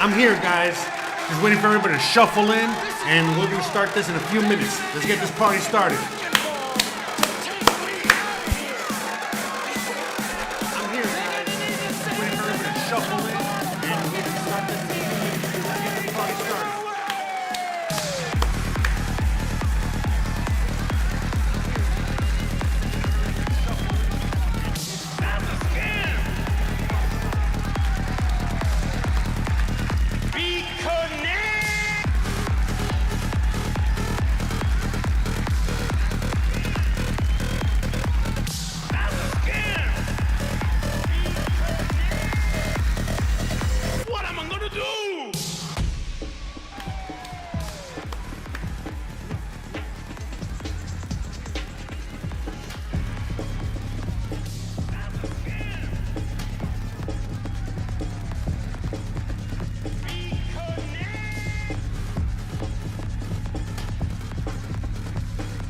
I'm here, guys. Just waiting for everybody to shuffle in, and we're gonna start this in a few minutes. Let's get this party started. I'm here, guys. Just waiting for everybody to shuffle in, and we're gonna start this in a few minutes. Let's get this party started.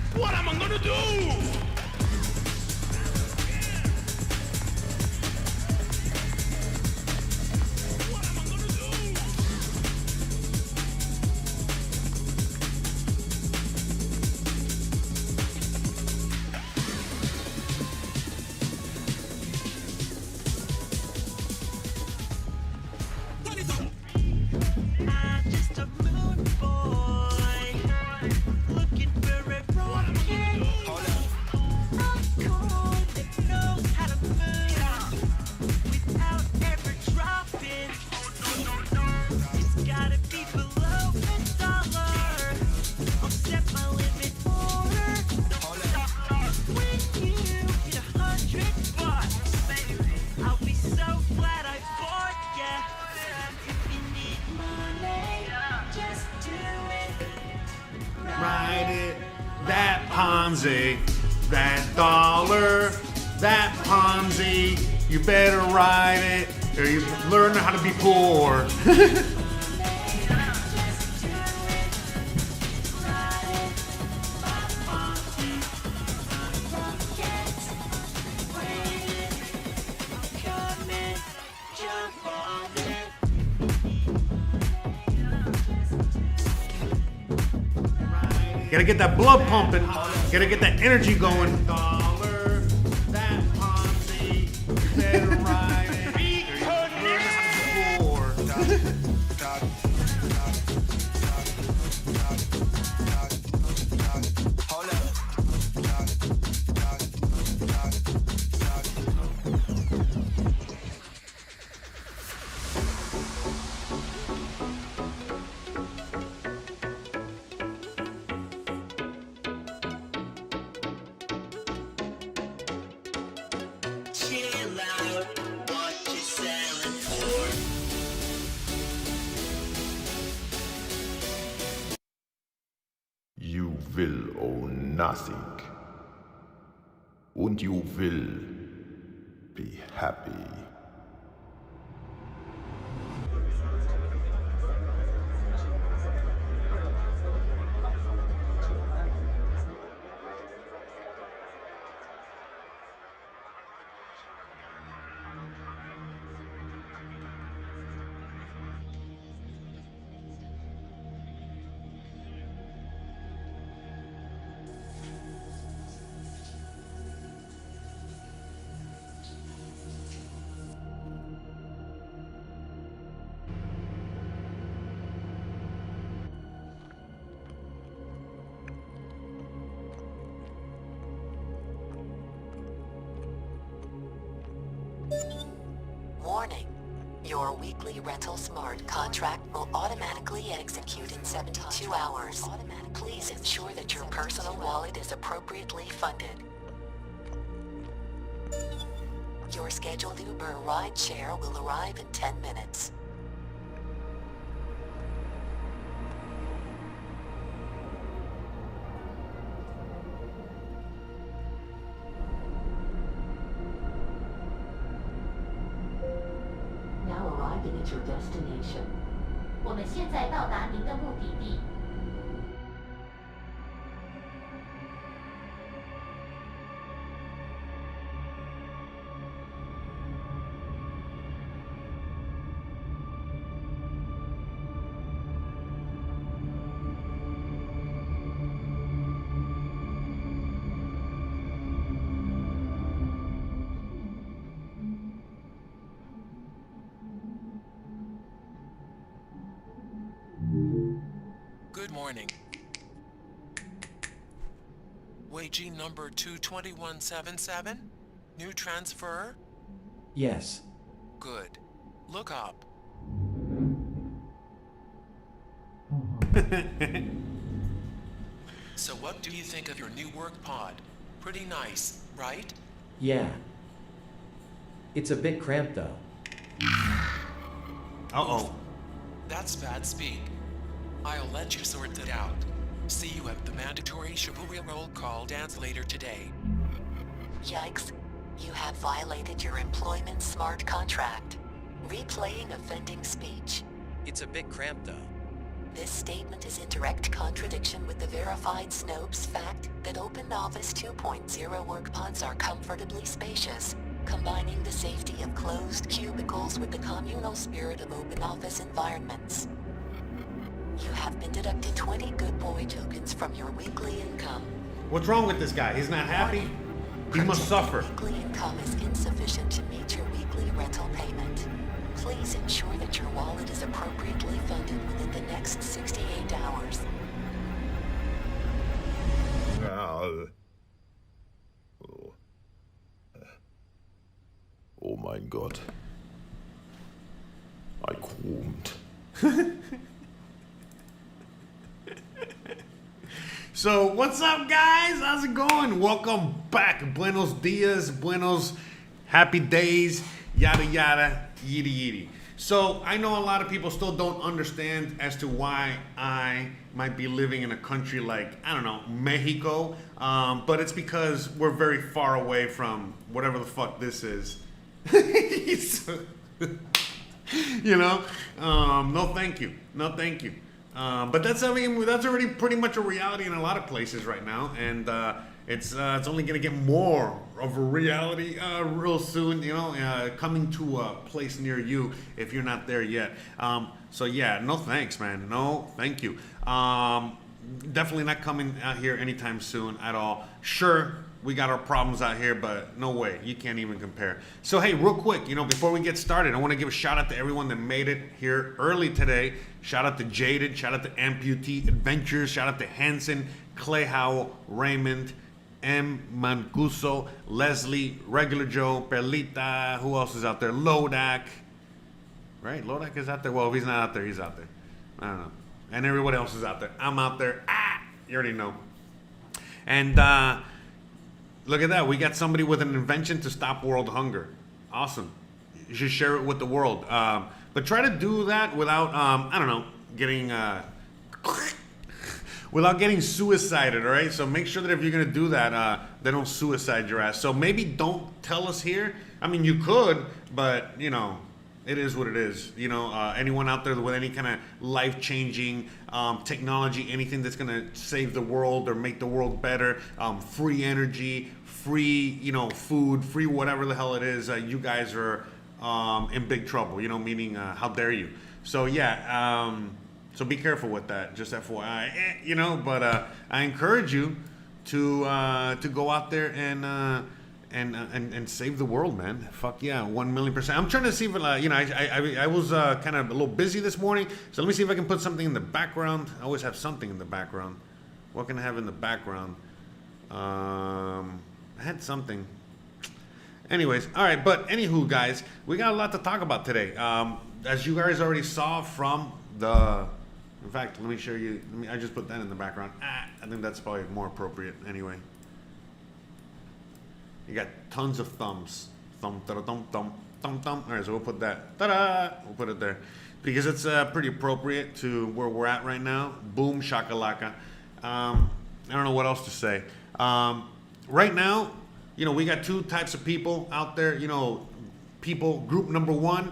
What am I gonna do? Ride it, that Ponzi, that dollar, that Ponzi. You better ride it, or you learn how to be poor. Gotta get that blood pumping. Gotta get that energy going. Dollar, that Ponzi, you better ride it. Learn how to be poor. Chill out, what you selling for? You will own nothing. Und you will be happy. Warning. Your weekly rental smart contract will automatically execute in 72 hours. Please ensure that your personal wallet is appropriately funded. Your scheduled Uber ride share will arrive in 10 minutes. Now arriving at your destination. 我们现在到达您的目的地。morning. Waging number 22177? New transfer? Yes. Good. Look up. So what do you think of your new work pod? Pretty nice, right? Yeah. It's a bit cramped though. Uh-oh. That's bad speak. I'll let you sort it out. See you at the mandatory chivalry roll call dance later today. Yikes. You have violated your employment smart contract. Replaying offending speech. It's a bit cramped though. This statement is in direct contradiction with the verified Snopes fact that OpenOffice 2.0 work pods are comfortably spacious, combining the safety of closed cubicles with the communal spirit of OpenOffice environments. You have been deducted 20 good boy tokens from your weekly income. What's wrong with this guy? He's not happy? He must suffer. Weekly income is insufficient to meet your weekly rental payment. Please ensure that your wallet is appropriately funded within the next 68 hours. Oh mein Gott. I qualmed. So, what's up, guys? How's it going? Welcome back. Buenos dias, buenos happy days, yada yada, yiddy yiddy. So, I know a lot of people still don't understand as to why I might be living in a country like, I don't know, Mexico, but it's because we're very far away from whatever the fuck this is. You know, no thank you, no thank you. But that's already pretty much a reality in a lot of places right now, and it's only gonna get more of a reality real soon. You know, coming to a place near you if you're not there yet. So yeah, no thanks, man. No, thank you. Definitely not coming out here anytime soon at all. Sure, we got our problems out here, but no way, you can't even compare. So hey, real quick, you know, before we get started, I want to give a shout out to everyone that made it here early today. Shout out to Jaded, shout out to Amputee Adventures, shout out to Hanson, Clay Howell, Raymond, M. Mancuso, Leslie, Regular Joe, Perlita, who else is out there? Lodak, right? Lodak is out there. Well, if he's not out there, he's out there. I don't know. And everybody else is out there. I'm out there. You already know. And look at that. We got somebody with an invention to stop world hunger. Awesome. You should share it with the world. But try to do that without, I don't know, getting, without getting suicided, all right? So make sure that if you're going to do that, they don't suicide your ass. So maybe don't tell us here. I mean, you could, but, you know, it is what it is. You know, anyone out there with any kind of life-changing technology, anything that's going to save the world or make the world better, free energy, free, you know, food, free whatever the hell it is, you guys are in big trouble, you know, meaning how dare you. So, yeah, so be careful with that, just FYI, you know, but I encourage you to go out there and save the world, man. Fuck yeah, 1,000,000%. I'm trying to see if, you know, I was kind of a little busy this morning, so let me see if I can put something in the background. I always have something in the background. What can I have in the background? I had something. Anyways, all right, but anywho, guys, we got a lot to talk about today. As you guys already saw from the, in fact, let me show you. I just put that in the background. I think that's probably more appropriate anyway. You got tons of thumbs. Thumb, thumb, thumb, thumb, thumb. All right, so we'll put that. Ta-da! We'll put it there because it's pretty appropriate to where we're at right now. Boom, shakalaka. I don't know what else to say. Right now, you know, we got two types of people out there. You know, people, group number one,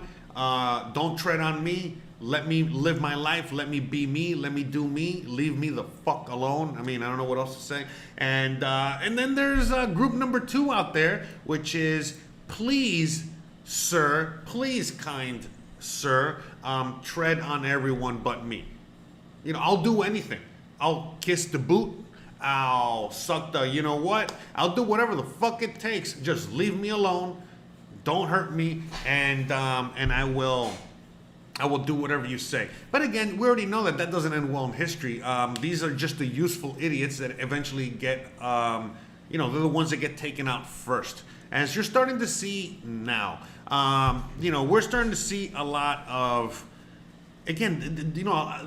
don't tread on me. Let me live my life. Let me be me. Let me do me. Leave me the fuck alone. I mean, I don't know what else to say. And then there's group number two out there, which is, please, sir, please, kind sir, tread on everyone but me. You know, I'll do anything. I'll kiss the boot. I'll suck the, you know what? I'll do whatever the fuck it takes. Just leave me alone. Don't hurt me. And I will I will do whatever you say. But again, we already know that that doesn't end well in history. These are just the useful idiots that eventually get, they're the ones that get taken out first. As you're starting to see now, we're starting to see a lot of, again,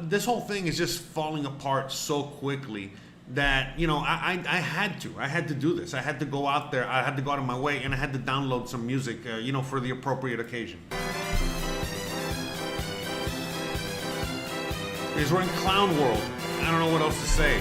this whole thing is just falling apart so quickly that, I had to do this. I had to go out there. I had to go out of my way, and I had to download some music, for the appropriate occasion. Because we're in clown world. I don't know what else to say.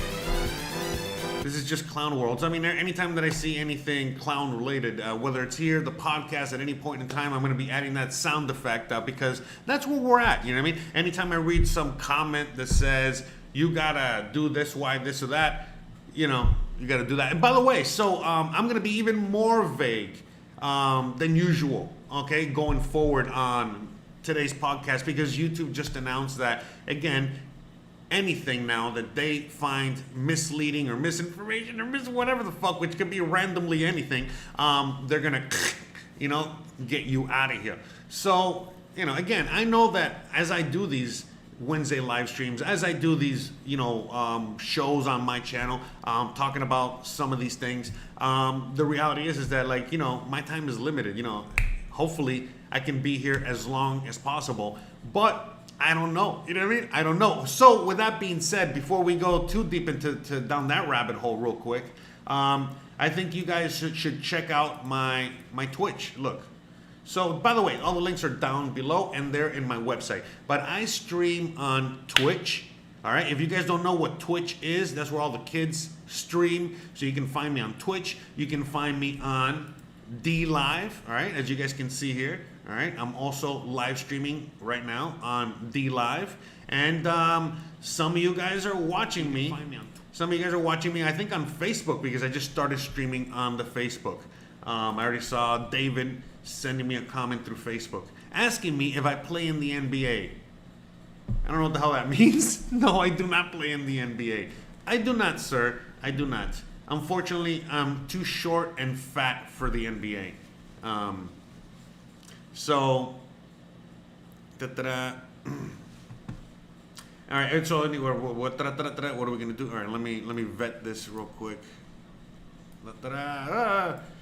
This is just clown worlds. I mean, anytime that I see anything clown related, whether it's here, the podcast, at any point in time, I'm going to be adding that sound effect because that's where we're at. You know what I mean? Anytime I read some comment that says, you got to do this, why, this or that, you got to do that. And by the way, so I'm going to be even more vague than usual, okay, going forward on today's podcast, because YouTube just announced that, again, anything now that they find misleading or misinformation or whatever the fuck, which could be randomly anything, they're gonna, get you out of here. So, again, I know that as I do these Wednesday live streams, as I do these, shows on my channel, talking about some of these things, the reality is that, like, my time is limited. Hopefully I can be here as long as possible, but I don't know. You know what I mean? I don't know. So with that being said, before we go too deep into down that rabbit hole real quick, I think you guys should check out my Twitch. Look. So, by the way, all the links are down below and they're in my website. But I stream on Twitch. All right. If you guys don't know what Twitch is, that's where all the kids stream. So you can find me on Twitch. You can find me on D Live. All right. As you guys can see here. All right, I'm also live streaming right now on D Live, and some of you guys are watching me. Some of you guys are watching me, I think, on Facebook, because I just started streaming on the Facebook. I already saw David sending me a comment through Facebook, asking me if I play in the NBA. I don't know what the hell that means. No, I do not play in the NBA. I do not, sir. I do not. Unfortunately, I'm too short and fat for the NBA. So, all right. So anyway, what are we gonna do? All right, let me vet this real quick.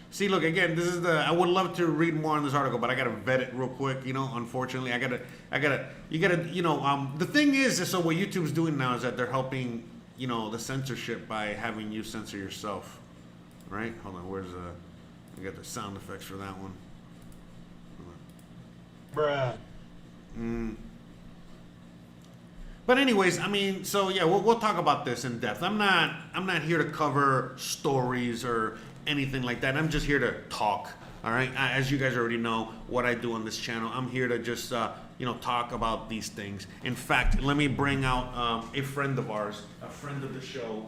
See, look again. This is I would love to read more on this article, but I gotta vet it real quick. Unfortunately, I gotta. The thing is, so what YouTube's doing now is that they're helping, the censorship by having you censor yourself. Right? Hold on. Where's I got the sound effects for that one. Bruh. But anyways, I mean, so yeah, we'll talk about this in depth. I'm not here to cover stories or anything like that. I'm just here to talk. All right. As you guys already know what I do on this channel, I'm here to just talk about these things. In fact, let me bring out a friend of ours, a friend of the show.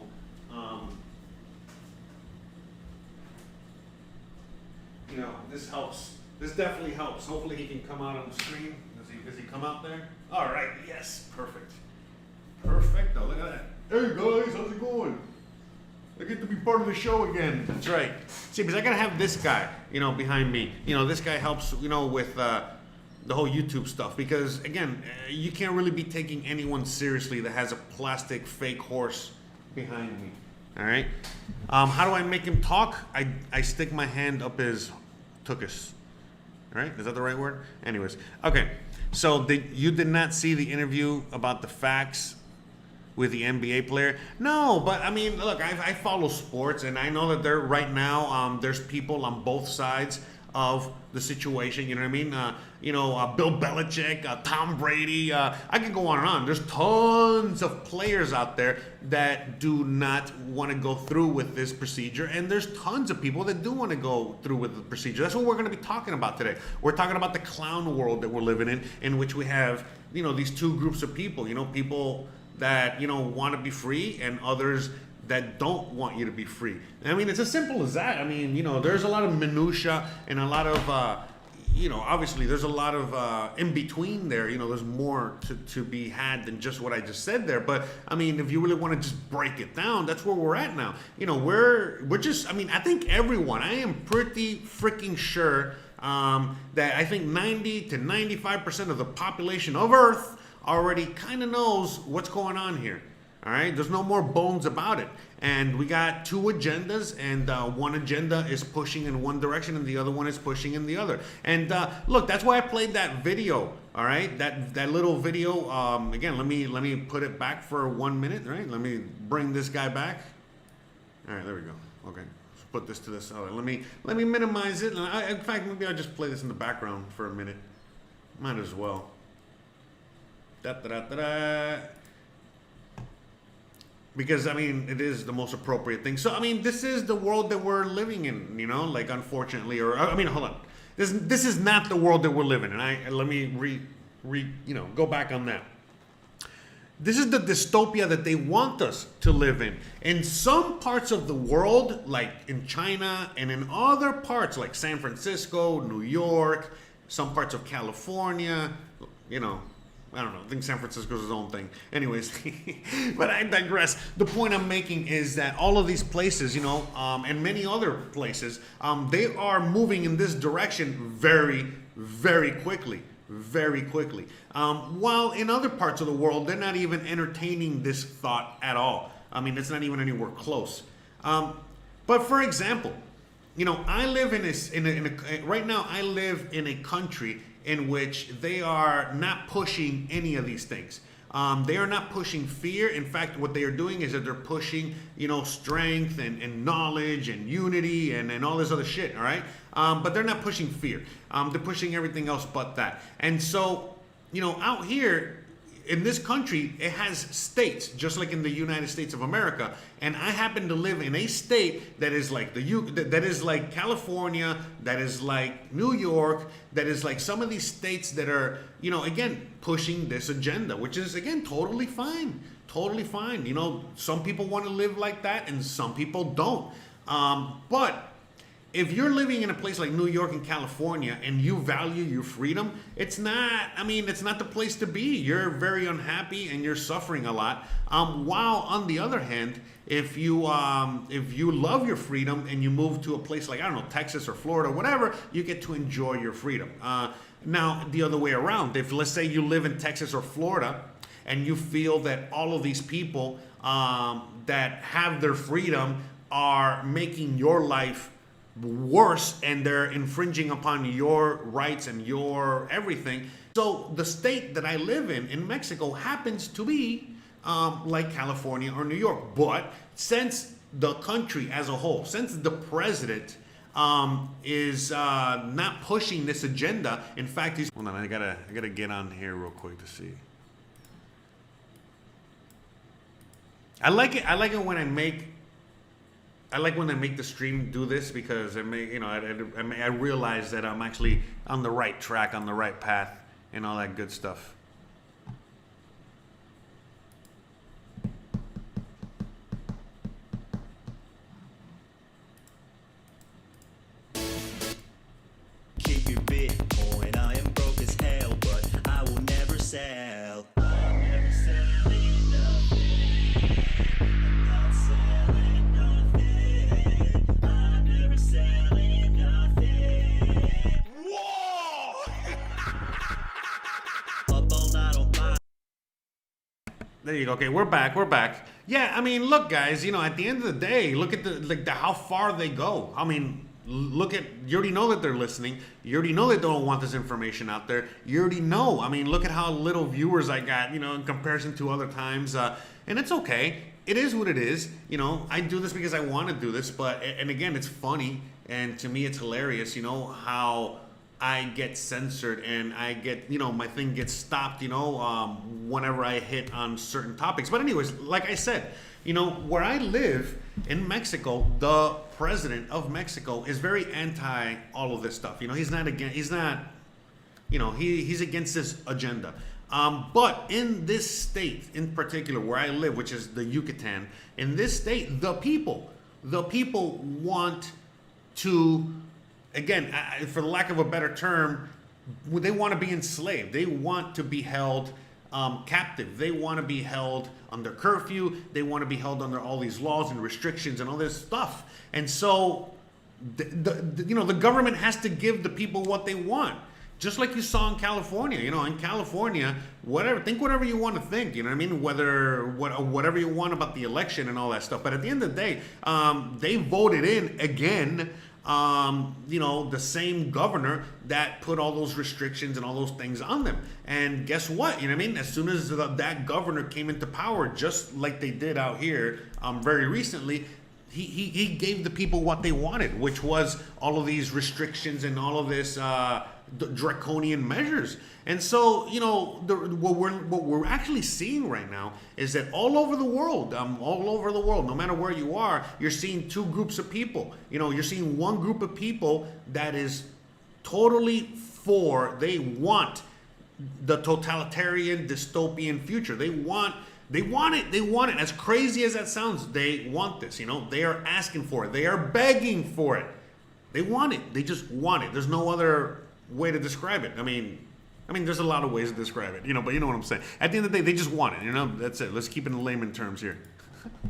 This helps. This definitely helps. Hopefully he can come out on the screen. Does he come out there? All right. Yes. Perfect. Perfecto. Look at that. Hey guys, how's it going? I get to be part of the show again. That's right. See, because I gotta have this guy, behind me. This guy helps, with the whole YouTube stuff. Because again, you can't really be taking anyone seriously that has a plastic fake horse behind me. All right. How do I make him talk? I stick my hand up his tuchus. Right? Is that the right word? Anyways. Okay. So you did not see the interview about the facts with the NBA player? No, but I mean, look, I follow sports, and I know that right now, there's people on both sides of the situation. You know what I mean? Bill Belichick, Tom Brady. I can go on and on. There's tons of players out there that do not want to go through with this procedure, and there's tons of people that do want to go through with the procedure. That's what we're going to be talking about today. We're talking about the clown world that we're living in which we have, these two groups of people. People that want to be free, and others that don't want you to be free. I mean, it's as simple as that. I mean, there's a lot of minutia and a lot of, obviously there's a lot of in between there. There's more to be had than just what I just said there. But I mean, if you really want to just break it down, that's where we're at now. We're just, I mean, I think everyone, I am pretty freaking sure that I think 90 to 95% of the population of Earth already kind of knows what's going on here. All right, there's no more bones about it. And we got two agendas, and one agenda is pushing in one direction and the other one is pushing in the other. And look, that's why I played that video. All right, that little video. Again, let me put it back for 1 minute. Right, let me bring this guy back. All right, there we go. Okay, let's put this to this. All right, let me minimize it. In fact, maybe I'll just play this in the background for a minute. Might as well. Because, I mean, it is the most appropriate thing. So, I mean, this is the world that we're living in, you know, like, unfortunately, or, I mean, hold on. This is not the world that we're living in. Let me go back on that. This is the dystopia that they want us to live in. In some parts of the world, like in China, and in other parts, like San Francisco, New York, some parts of California, you know, I don't know. I think San Francisco's his own thing. Anyways, but I digress. The point I'm making is that all of these places, you know, and many other places, they are moving in this direction very, very quickly. Very quickly. While in other parts of the world, they're not even entertaining this thought at all. I mean, it's not even anywhere close. But for example, you know, I live right now I live in a country in which they are not pushing any of these things. They are not pushing fear. In fact, what they are doing is that they're pushing, you know, strength and knowledge and unity and all this other shit, all right? But they're not pushing fear. They're pushing everything else but that. And so, you know, out here, in this country, it has states, just like in the United States of America. And I happen to live in a state that is like that is like California, that is like New York, that is like some of these states that are, you know, again, pushing this agenda, which is, again, totally fine. Totally fine. You know, some people want to live like that and some people don't. But if you're living in a place like New York and California and you value your freedom, it's not the place to be. You're very unhappy and you're suffering a lot. While on the other hand, if you love your freedom and you move to a place like, I don't know, Texas or Florida, whatever, you get to enjoy your freedom. Now, the other way around, if let's say you live in Texas or Florida and you feel that all of these people that have their freedom are making your life worse and they're infringing upon your rights and your everything. So the state that I live in Mexico, happens to be like California or New York. But since the country as a whole, since the president is not pushing this agenda, in fact, he's... Hold on, I gotta get on here real quick to see. I like it when I like when I make the stream do this, because I realize that I'm actually on the right track, on the right path, and all that good stuff. Keep your Bitcoin. I am broke as hell, but I will never sell. I'm never selling nothing. I'm not selling nothing. I'm never selling nothing. Whoa! Up all night on my... There you go. Okay, we're back. Yeah, I mean, look, guys. You know, at the end of the day, look at how far they go. I mean, look at, you already know that they're listening. You already know that they don't want this information out there. You already know. I mean, look at how little viewers I got, you know, in comparison to other times. And it's okay. It is what it is. You know, I do this because I want to do this. But, and again, it's funny. And to me, it's hilarious, you know, how I get censored and I get, you know, my thing gets stopped, you know, whenever I hit on certain topics. But anyways, like I said, you know, where I live in Mexico, the president of Mexico is very anti all of this stuff. You know, he's not, you know, he's against this agenda. But in this state in particular where I live, which is the Yucatan, in this state, the people want to, again, for the lack of a better term, they want to be enslaved. They want to be held captive. They want to be held under curfew. They want to be held under all these laws and restrictions and all this stuff. And so the government has to give the people what they want. Just like you saw in California, in California, think whatever you want to think, you know what I mean? Whatever you want about the election and all that stuff. But at the end of the day, they voted in again, the same governor that put all those restrictions and all those things on them. And guess what? You know what I mean? As soon as that governor came into power, just like they did out here very recently, he gave the people what they wanted, which was all of these restrictions and all of this draconian measures. And so, what we're actually seeing right now is that all over the world, no matter where you are, you're seeing two groups of people. You're seeing one group of people that is totally they want the totalitarian dystopian future. They want it. As crazy as that sounds, they want this. They are asking for it. They are begging for it. They want it. They just want it. There's no other way to describe it. I mean, there's a lot of ways to describe it, but you know what I'm saying. At the end of the day, they just want it, That's it. Let's keep it in layman terms here.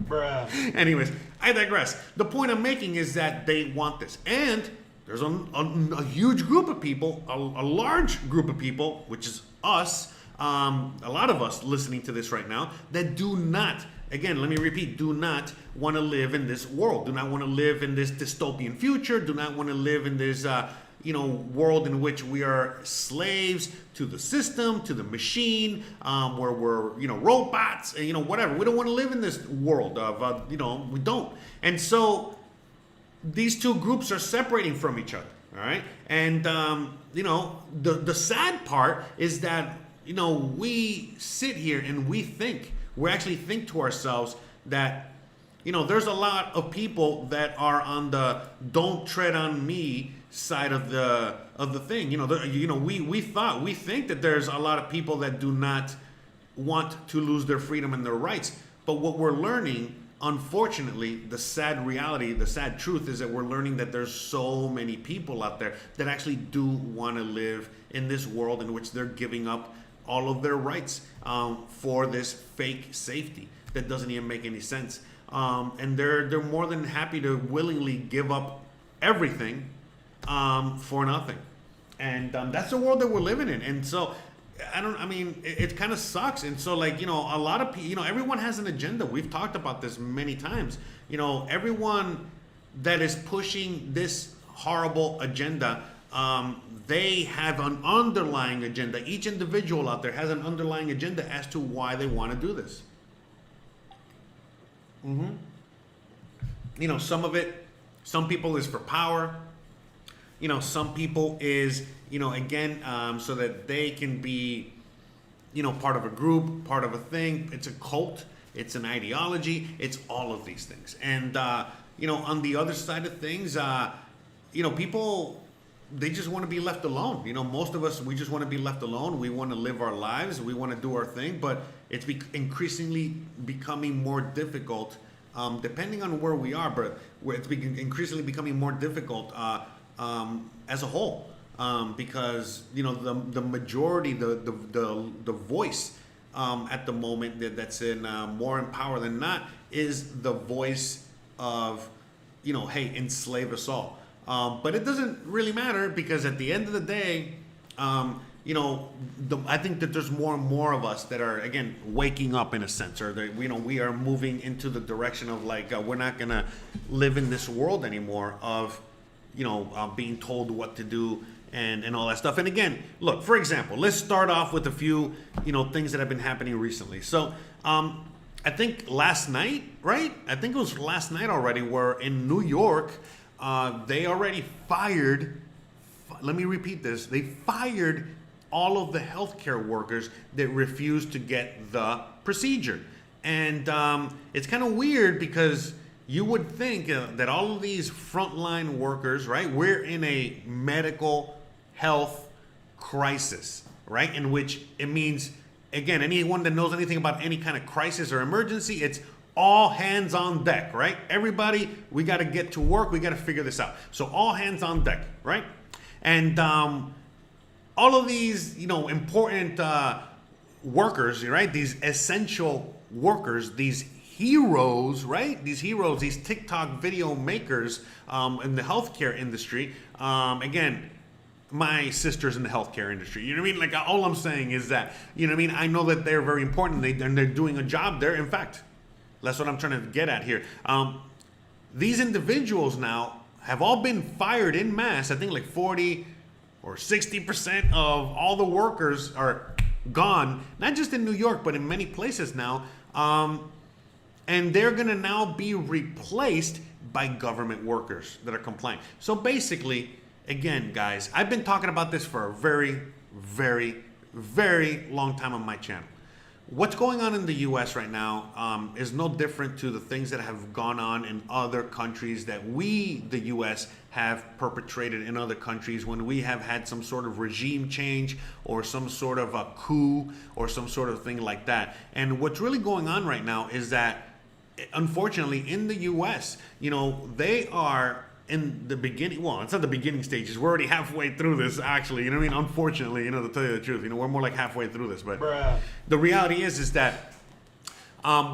Bruh. Anyways, I digress. The point I'm making is that they want this. And there's a huge group of people, a large group of people, which is us, a lot of us listening to this right now, that do not, again, let me repeat, do not want to live in this world, do not want to live in this dystopian future, do not want to live in this world in which we are slaves to the system, to the machine, where we're, robots, whatever. We don't want to live in this world of, we don't. And so these two groups are separating from each other, all right? And, the sad part is that, we sit here and we actually think to ourselves that, there's a lot of people that are on the don't tread on me side of the thing. We think that there's a lot of people that do not want to lose their freedom and their rights. But what we're learning, unfortunately, the sad reality, the sad truth is that we're learning that there's so many people out there that actually do want to live in this world in which they're giving up all of their rights for this fake safety that doesn't even make any sense. And they're more than happy to willingly give up everything for nothing. And that's the world that we're living in. And so it kind of sucks. And so a lot of people, everyone has an agenda. We've talked about this many times. Everyone that is pushing this horrible agenda, they have an underlying agenda. Each individual out there has an underlying agenda as to why they want to do this. Some people is for power. Some people is, so that they can be, part of a group, part of a thing. It's a cult. It's an ideology. It's all of these things. And, on the other side of things, people, they just want to be left alone. Most of us, we just want to be left alone. We want to live our lives. We want to do our thing. But it's increasingly becoming more difficult, depending on where we are. But it's increasingly becoming more difficult as a whole, because the majority, the voice at the moment that's in more in power than not is the voice of hey, enslave us all. But it doesn't really matter, because at the end of the day, I think that there's more and more of us that are, again, waking up in a sense, or that, we are moving into the direction of we're not gonna live in this world anymore of being told what to do and all that stuff. And again, look, for example, let's start off with a few things that have been happening recently. So I think last night, right? I think it was last night already, where in New York, they already fired, let me repeat this, they fired all of the healthcare workers that refused to get the procedure. And it's kind of weird, because you would think that all of these frontline workers, right, we're in a medical health crisis, right, in which it means, again, anyone that knows anything about any kind of crisis or emergency, it's all hands on deck, right? Everybody, we got to get to work. We got to figure this out. So all hands on deck, right? And all of these, important workers, right? These essential workers, these heroes, right? These heroes, these TikTok video makers in the healthcare industry. Again, my sister's in the healthcare industry. You know what I mean? Like, all I'm saying is that, you know what I mean? I know that they're very important and they're doing a job there. In fact, that's what I'm trying to get at here. These individuals now have all been fired in mass. I think like 40 or 60% of all the workers are gone, not just in New York, but in many places now. And they're going to now be replaced by government workers that are compliant. So basically, again, guys, I've been talking about this for a very, very, very long time on my channel. What's going on in the U.S. right now is no different to the things that have gone on in other countries that we, the U.S., have perpetrated in other countries when we have had some sort of regime change or some sort of a coup or some sort of thing like that. And what's really going on right now is that, unfortunately, in the U.S., you know, they are in the beginning, well, it's not the beginning stages. We're already halfway through this, actually. You know what I mean? Unfortunately, you know, to tell you the truth, you know, we're more like halfway through this. But the reality is that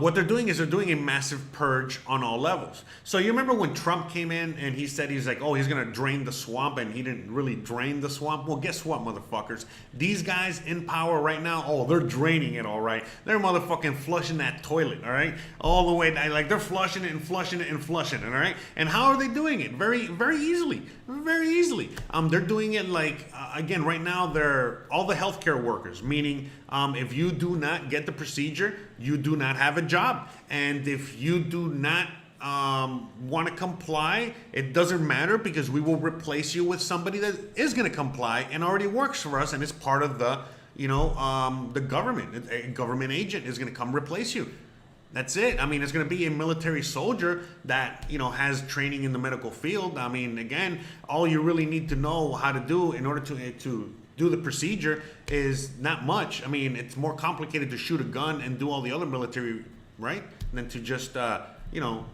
what they're doing is they're doing a massive purge on all levels. So you remember when Trump came in and he said he's like, oh, he's going to drain the swamp, and he didn't really drain the swamp? Well, guess what, motherfuckers? These guys in power right now, oh, they're draining it, all right. They're motherfucking flushing that toilet, all right? All the way down. Like, they're flushing it and flushing it and flushing it, all right? And how are they doing it? Very, very easily. Very easily. They're doing it like, again, right now, they're all the healthcare workers, meaning if you do not get the procedure, you do not have a job. And if you do not want to comply, it doesn't matter, because we will replace you with somebody that is going to comply and already works for us and is part of the, you know, the government. A government agent is going to come replace you. That's it. I mean, it's going to be a military soldier that, you know, has training in the medical field. I mean, again, all you really need to know how to do in order to do the procedure is not much. I mean, it's more complicated to shoot a gun and do all the other military, right, than to just, you know,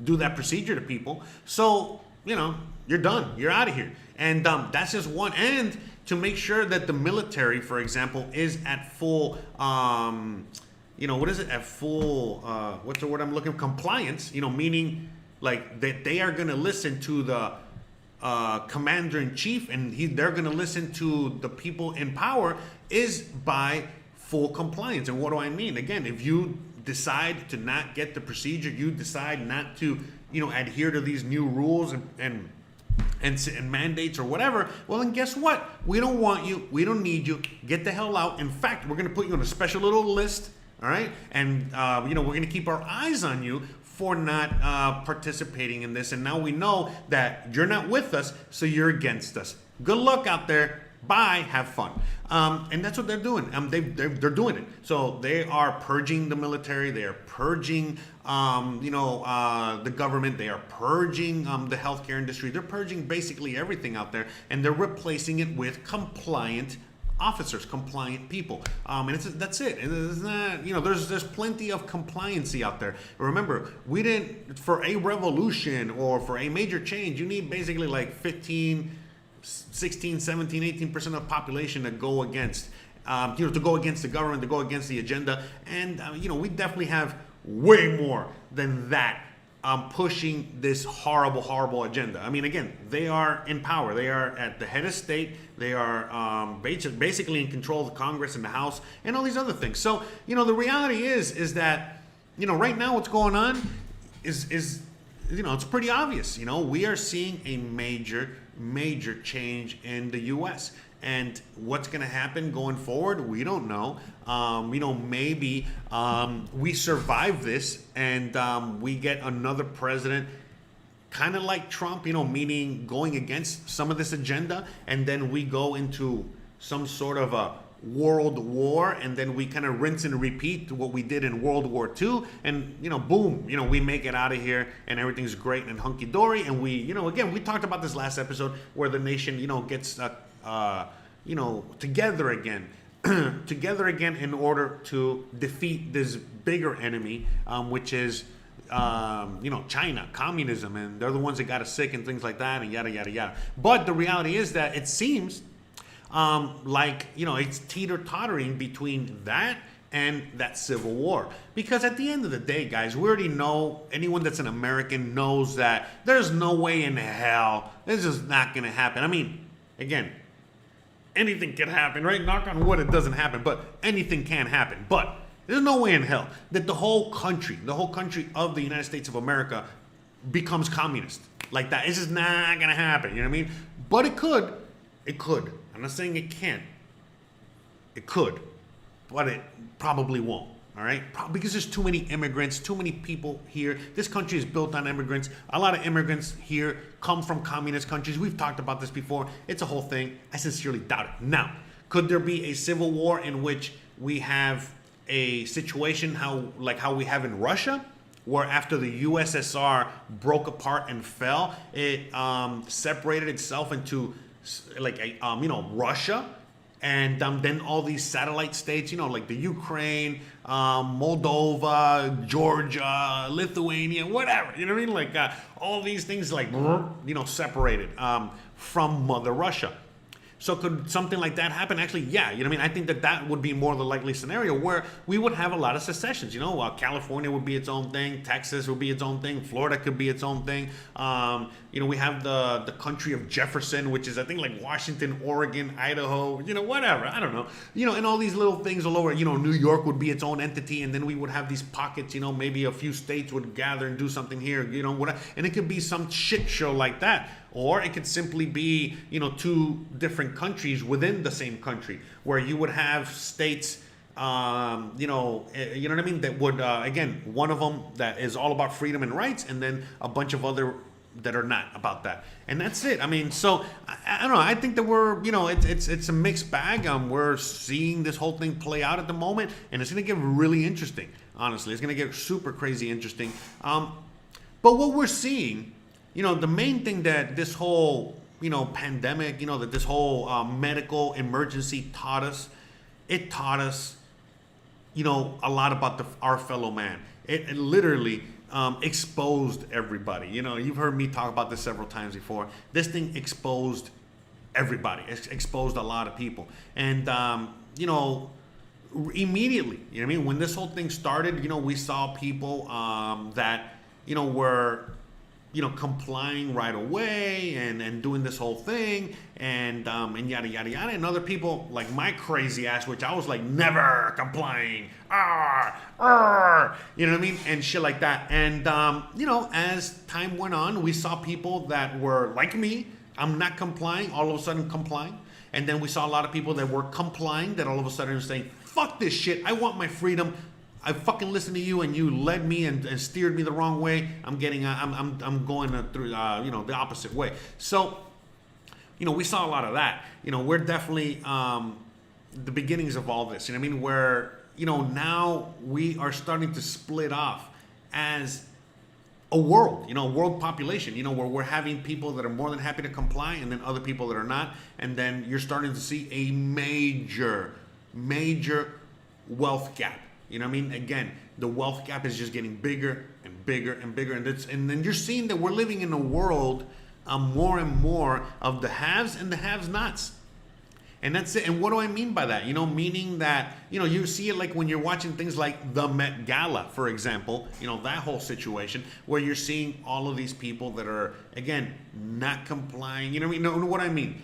do that procedure to people. So, you know, you're done. You're out of here. And that's just one. And to make sure that the military, for example, is at full, you know, what is it? At full, what's the word I'm looking for? Compliance, you know, meaning like that they are going to listen to the commander-in-chief, and they're going to listen to the people in power, is by full compliance. And what do I mean? Again, if you decide to not get the procedure, you decide not to, you know, adhere to these new rules and mandates or whatever, well, then guess what? We don't want you. We don't need you. Get the hell out. In fact, we're going to put you on a special little list, all right? And, you know, we're going to keep our eyes on you for not participating in this. And now we know that you're not with us, so you're against us. Good luck out there. Bye. Have fun. And that's what they're doing. They're doing it. So they are purging the military. They are purging, you know, the government. They are purging the healthcare industry. They're purging basically everything out there, and they're replacing it with compliant officers, compliant people, and that's it. It's not, you know, there's plenty of compliancy out there. Remember, we didn't, for a revolution or for a major change, you need basically like 15, 16, 17, 18% of the population to go against, you know, to go against the government, to go against the agenda. And, you know, we definitely have way more than that pushing this horrible, horrible agenda. I mean, again, they are in power. They are at the head of state. They are basically in control of the Congress and the House and all these other things. So, you know, the reality is that, you know, right now what's going on is you know, it's pretty obvious. You know, we are seeing a major change in the U.S. And what's going to happen going forward, we don't know. You know, maybe we survive this and we get another president kind of like Trump, you know, meaning going against some of this agenda, and then we go into some sort of a world war, and then we kind of rinse and repeat what we did in World War II, and, you know, boom, you know, we make it out of here and everything's great and hunky-dory. And we, you know, again, we talked about this last episode where the nation, you know, gets you know, together again in order to defeat this bigger enemy, which is, you know, China, communism, and they're the ones that got us sick and things like that, and yada, yada, yada. But the reality is that it seems like, you know, it's teeter-tottering between that and that civil war. Because at the end of the day, guys, we already know, anyone that's an American knows that there's no way in hell, this is not going to happen. I mean, again, anything can happen, right? Knock on wood, it doesn't happen, but anything can happen. But there's no way in hell that the whole country of the United States of America becomes communist like that. It's just not going to happen, you know what I mean? But it could. It could. I'm not saying it can't. It could. But it probably won't, all right? Because there's too many immigrants, too many people here. This country is built on immigrants. A lot of immigrants here come from communist countries. We've talked about this before. It's a whole thing. I sincerely doubt it. Now, could there be a civil war in which we have a situation how we have in Russia, where after the USSR broke apart and fell, it separated itself into Russia, and then all these satellite states, like the Ukraine, Moldova, Georgia, Lithuania, whatever, you know what I mean? Like all these things separated from Mother Russia. So could something like that happen? Actually, yeah, you know what I mean? I think that would be more the likely scenario where we would have a lot of secessions. California would be its own thing, Texas would be its own thing, Florida could be its own thing. We have the country of Jefferson, which is I think like Washington, Oregon, Idaho, whatever, I don't know. And all these little things all over. New York would be its own entity, and then we would have these pockets. Maybe a few states would gather and do something here. And it could be some shit show like that. Or it could simply be, two different countries within the same country, where you would have states, you know what I mean, that would, again, one of them that is all about freedom and rights, and then a bunch of other that are not about that. And that's it. I mean, so, I don't know, I think that we're, it's a mixed bag. We're seeing this whole thing play out at the moment, and it's going to get really interesting, honestly. It's going to get super crazy interesting. But what we're seeing, the main thing that this whole, pandemic, that this whole medical emergency taught us, a lot about our fellow man. It literally exposed everybody. You've heard me talk about this several times before. This thing exposed everybody. It exposed a lot of people. And, immediately, you know what I mean? When this whole thing started, we saw people that, were complying right away and doing this whole thing and yada yada yada, and other people like my crazy ass, which I was like never complying, you know what I mean, and shit like that. And as time went on, we saw people that were like me, I'm not complying, all of a sudden complying, and then we saw a lot of people that were complying that all of a sudden are saying, fuck this shit, I want my freedom. I fucking listened to you, and you led me and steered me the wrong way. I'm going through, the opposite way. So, we saw a lot of that. We're definitely the beginnings of all this. You know what I mean? Where, now we are starting to split off as a world, world population, where we're having people that are more than happy to comply, and then other people that are not. And then you're starting to see a major wealth gap. You know what I mean? Again, the wealth gap is just getting bigger and bigger and bigger. And then you're seeing that we're living in a world more and more of the haves and the have-nots. And that's it. And what do I mean by that? Meaning that, you see it like when you're watching things like the Met Gala, for example, that whole situation where you're seeing all of these people that are, again, not complying. You know what I mean? Know what I mean?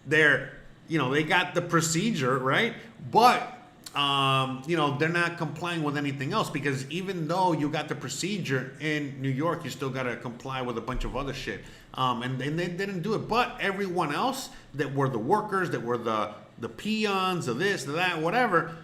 They're, they got the procedure, right? But they're not complying with anything else, because even though you got the procedure in New York, you still got to comply with a bunch of other shit. And they didn't do it. But everyone else that were the workers, that were the peons, of this, of that, whatever,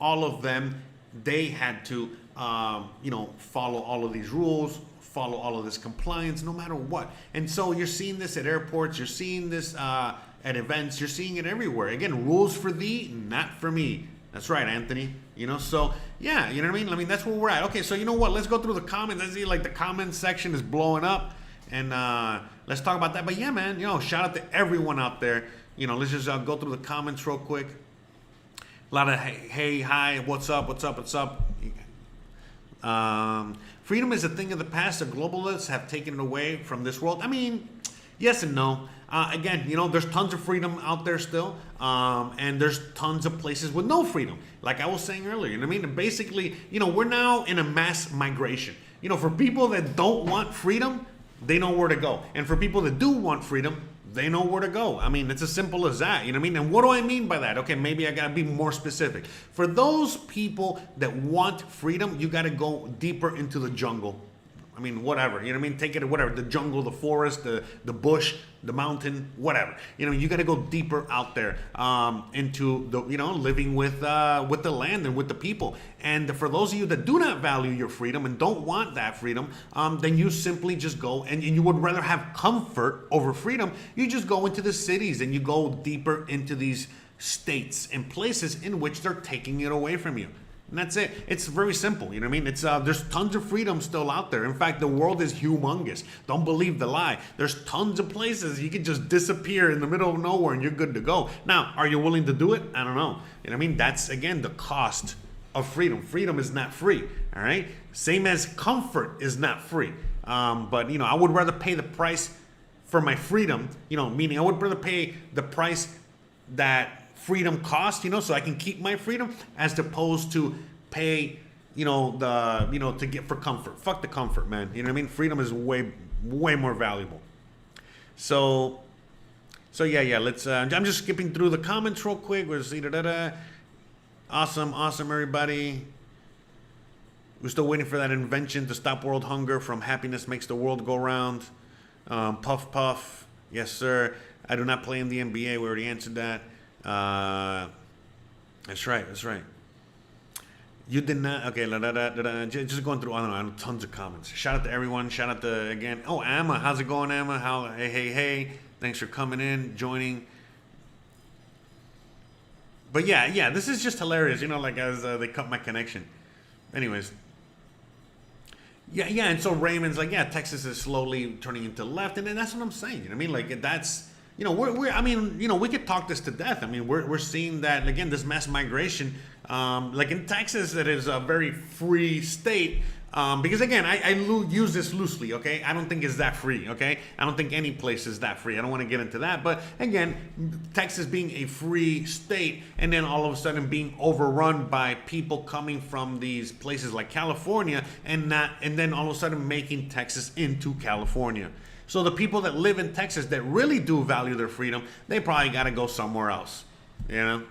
all of them, they had to, follow all of these rules, follow all of this compliance, no matter what. And so you're seeing this at airports, you're seeing this at events, you're seeing it everywhere. Again, rules for thee, not for me. That's right, Anthony. So yeah, you know what I mean? I mean, that's where we're at. Okay, so you know what? Let's go through the comments. I see like the comments section is blowing up, and let's talk about that. But yeah, man, shout out to everyone out there. Let's just go through the comments real quick. A lot of hey, hi, what's up? Freedom is a thing of the past. The globalists have taken it away from this world. I mean, yes and no. Again, there's tons of freedom out there still, and there's tons of places with no freedom. Like I was saying earlier, you know what I mean? And basically, we're now in a mass migration. For people that don't want freedom, they know where to go. And for people that do want freedom, they know where to go. I mean, it's as simple as that, you know what I mean? And what do I mean by that? Okay, maybe I gotta be more specific. For those people that want freedom, you gotta go deeper into the jungle. I mean, whatever, you know what I mean? Take it, whatever, the jungle, the forest, the bush, the mountain, whatever. You got to go deeper out there into the, living with the land and with the people. And for those of you that do not value your freedom and don't want that freedom, then you simply just go and you would rather have comfort over freedom. You just go into the cities and you go deeper into these states and places in which they're taking it away from you. And that's it. It's very simple. You know what I mean? It's there's tons of freedom still out there. In fact, the world is humongous. Don't believe the lie. There's tons of places you can just disappear in the middle of nowhere and you're good to go. Now, are you willing to do it? I don't know. You know what I mean? That's, again, the cost of freedom. Freedom is not free. All right? Same as comfort is not free. But, I would rather pay the price for my freedom, meaning I would rather pay the price that freedom cost, so I can keep my freedom, as opposed to pay, to get for comfort. Fuck the comfort, man. You know what I mean? Freedom is way more valuable. So yeah. Let's. I'm just skipping through the comments real quick. We'll see. Awesome, everybody. We're still waiting for that invention to stop world hunger from happiness makes the world go round. Puff. Yes, sir. I do not play in the NBA. We already answered that. That's right. You did not. Okay, just going through. I don't know, tons of comments. Shout out to everyone. Shout out to, again. Oh, Amma, how's it going, Amma? Hey. Thanks for coming in, joining. But yeah. This is just hilarious. As they cut my connection. Anyways. Yeah. And so Raymond's like, yeah, Texas is slowly turning into left, and then that's what I'm saying. You know what I mean? Like that's. We could talk this to death. I mean, we're seeing that, again, this mass migration, like in Texas, that is a very free state. Because again, I use this loosely, okay? I don't think it's that free, okay? I don't think any place is that free. I don't want to get into that. But again, Texas being a free state and then all of a sudden being overrun by people coming from these places like California and then all of a sudden making Texas into California. So the people that live in Texas that really do value their freedom, they probably got to go somewhere else, And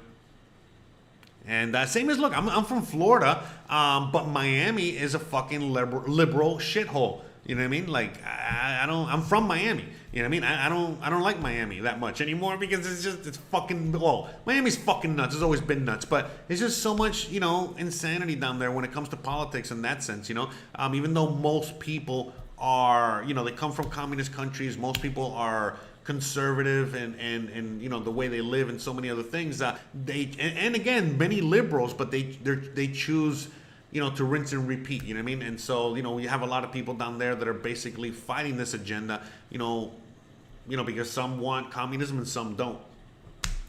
same as, look, I'm from Florida, but Miami is a fucking liberal shithole. You know what I mean? Like I'm from Miami. You know what I mean? I don't like Miami that much anymore because it's fucking, well, Miami's fucking nuts. It's always been nuts, but there's just so much, insanity down there when it comes to politics in that sense. Even though most people are, they come from communist countries. Most people are conservative and the way they live and so many other things. And again, many liberals, but they choose, to rinse and repeat. You know what I mean? And so we have a lot of people down there that are basically fighting this agenda. Because some want communism and some don't.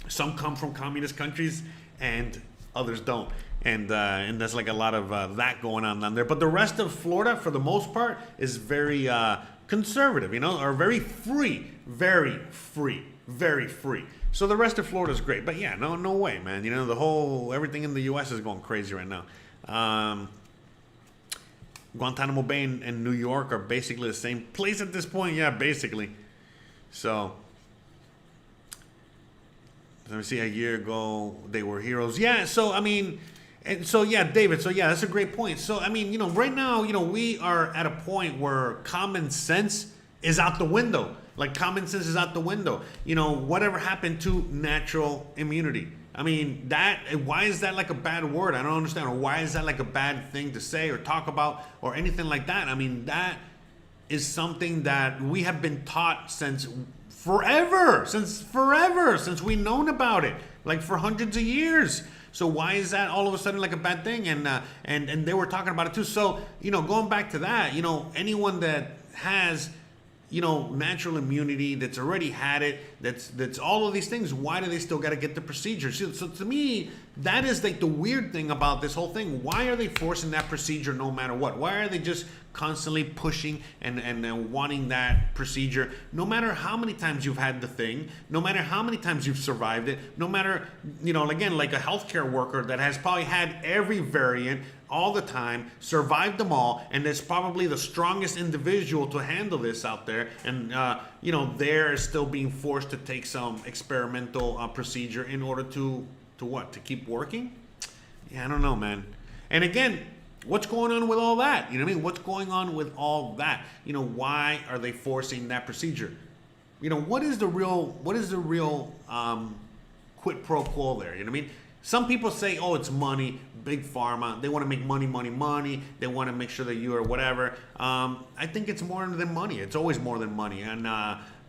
Some come from communist countries and others don't. And there's like a lot of that going on down there. But the rest of Florida, for the most part, is very conservative, or very free. Very free. So the rest of Florida is great. But yeah, no way, man. Everything in the U.S. is going crazy right now. Guantanamo Bay and New York are basically the same place at this point. Yeah, basically. So let me see, a year ago, they were heroes. Yeah, so, David, that's a great point. So, right now, we are at a point where common sense is out the window. Like, common sense is out the window. Whatever happened to natural immunity? Why is that like a bad word? I don't understand. Or why is that like a bad thing to say or talk about or anything like that? That is something that we have been taught since forever, since we've known about it, like for hundreds of years. So why is that all of a sudden like a bad thing? And they were talking about it too. So, going back to that, anyone that has, natural immunity, that's already had it, that's all of these things, why do they still got to get the procedure? So to me, that is like the weird thing about this whole thing. Why are they forcing that procedure no matter what? Why are they just constantly pushing and wanting that procedure no matter how many times you've had the thing, no matter how many times you've survived it, no matter, you know, again, like a healthcare worker that has probably had every variant all the time, survived them all, and is probably the strongest individual to handle this out there, and you know, they're still being forced to take some experimental procedure in order to what? To keep working? Yeah, I don't know, man. And again, what's going on with all that? You know what I mean? What's going on with all that? You know, why are they forcing that procedure? You know, what is the real quid pro quo there? You know what I mean? Some people say, oh, it's money, big pharma. They want to make money, money, money. They want to make sure that you are whatever. I think it's more than money. It's always more than money. And,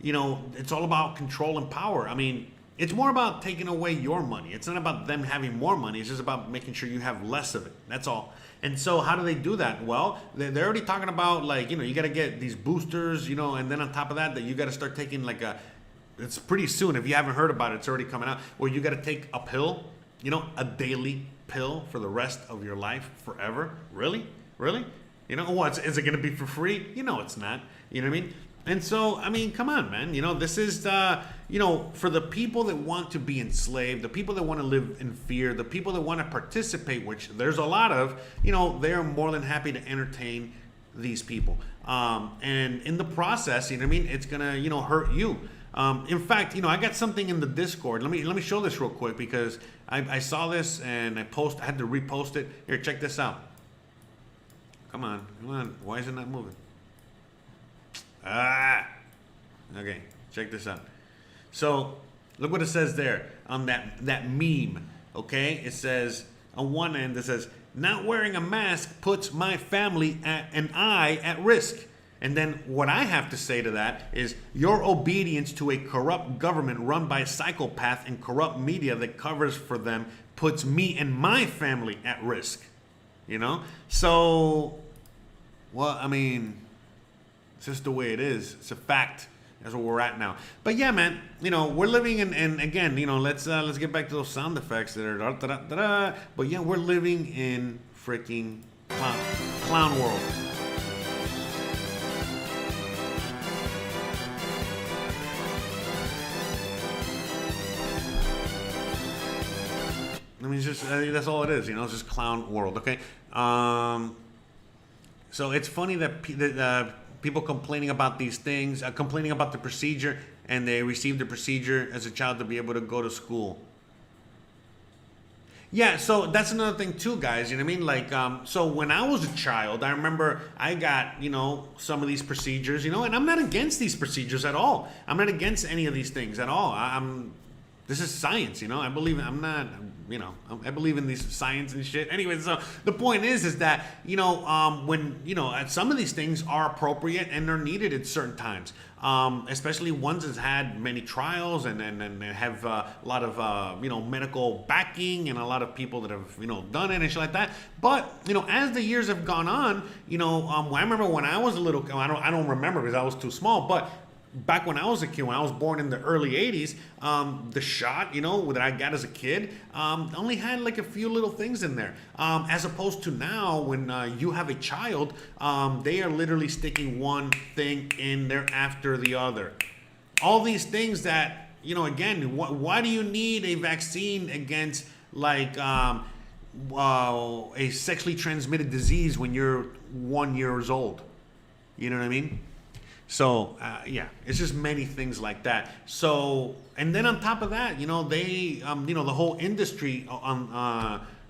you know, it's all about control and power. I mean, it's more about taking away your money. It's not about them having more money. It's just about making sure you have less of it. That's all. And so how do they do that? Well, they're already talking about, like, you know, you got to get these boosters, you know, and then on top of that, that you got to start taking like it's pretty soon. If you haven't heard about it, it's already coming out, where you got to take a pill, you know, a daily pill for the rest of your life forever. Really? Really? You know, what? Is it going to be for free? You know, it's not. You know what I mean? And so, I mean, come on, man. You know, this is, you know, for the people that want to be enslaved, the people that want to live in fear, the people that want to participate, which there's a lot of, you know, they're more than happy to entertain these people. And in the process, you know what I mean, it's going to, you know, hurt you. In fact, you know, I got something in the Discord. Let me show this real quick, because I saw this and I had to repost it. Here, check this out. Come on. Why is it not moving? Okay, check this out. So look what it says there on that meme. Okay, it says on one end, it says, not wearing a mask puts my family and I at risk. And then what I have to say to that is, your obedience to a corrupt government run by a psychopath and corrupt media that covers for them puts me and my family at risk. You know? So, well, I mean, it's just the way it is. It's a fact. That's where we're at now. But yeah, man, you know, we're living in, and again, you know, let's get back to those sound effects that are da-da-da-da. But yeah, we're living in freaking clown world. I mean, it's just, that's all it is, you know, it's just clown world, okay? So it's funny that people complaining about these things, complaining about the procedure, and they received the procedure as a child to be able to go to school. Yeah, so that's another thing too, guys, you know what I mean? Like, so when I was a child, I remember I got, you know, some of these procedures, you know, and I'm not against these procedures at all. I'm not against any of these things at all. This is science, you know. I believe I believe in these science and shit. Anyway, so the point is that, you know, when, you know, some of these things are appropriate and they're needed at certain times, especially ones that's had many trials and have a lot of, you know, medical backing and a lot of people that have, you know, done it and shit like that. But, you know, as the years have gone on, you know, I remember when I was a little, I don't remember because I was too small, but back when I was a kid, when I was born in the early 80s, the shot, you know, that I got as a kid, only had like a few little things in there. As opposed to now, when you have a child, they are literally sticking one thing in there after the other. All these things that, you know, again, why do you need a vaccine against like a sexually transmitted disease when you're 1 year old? You know what I mean? So, yeah, it's just many things like that. So, and then on top of that, you know, they, you know, the whole industry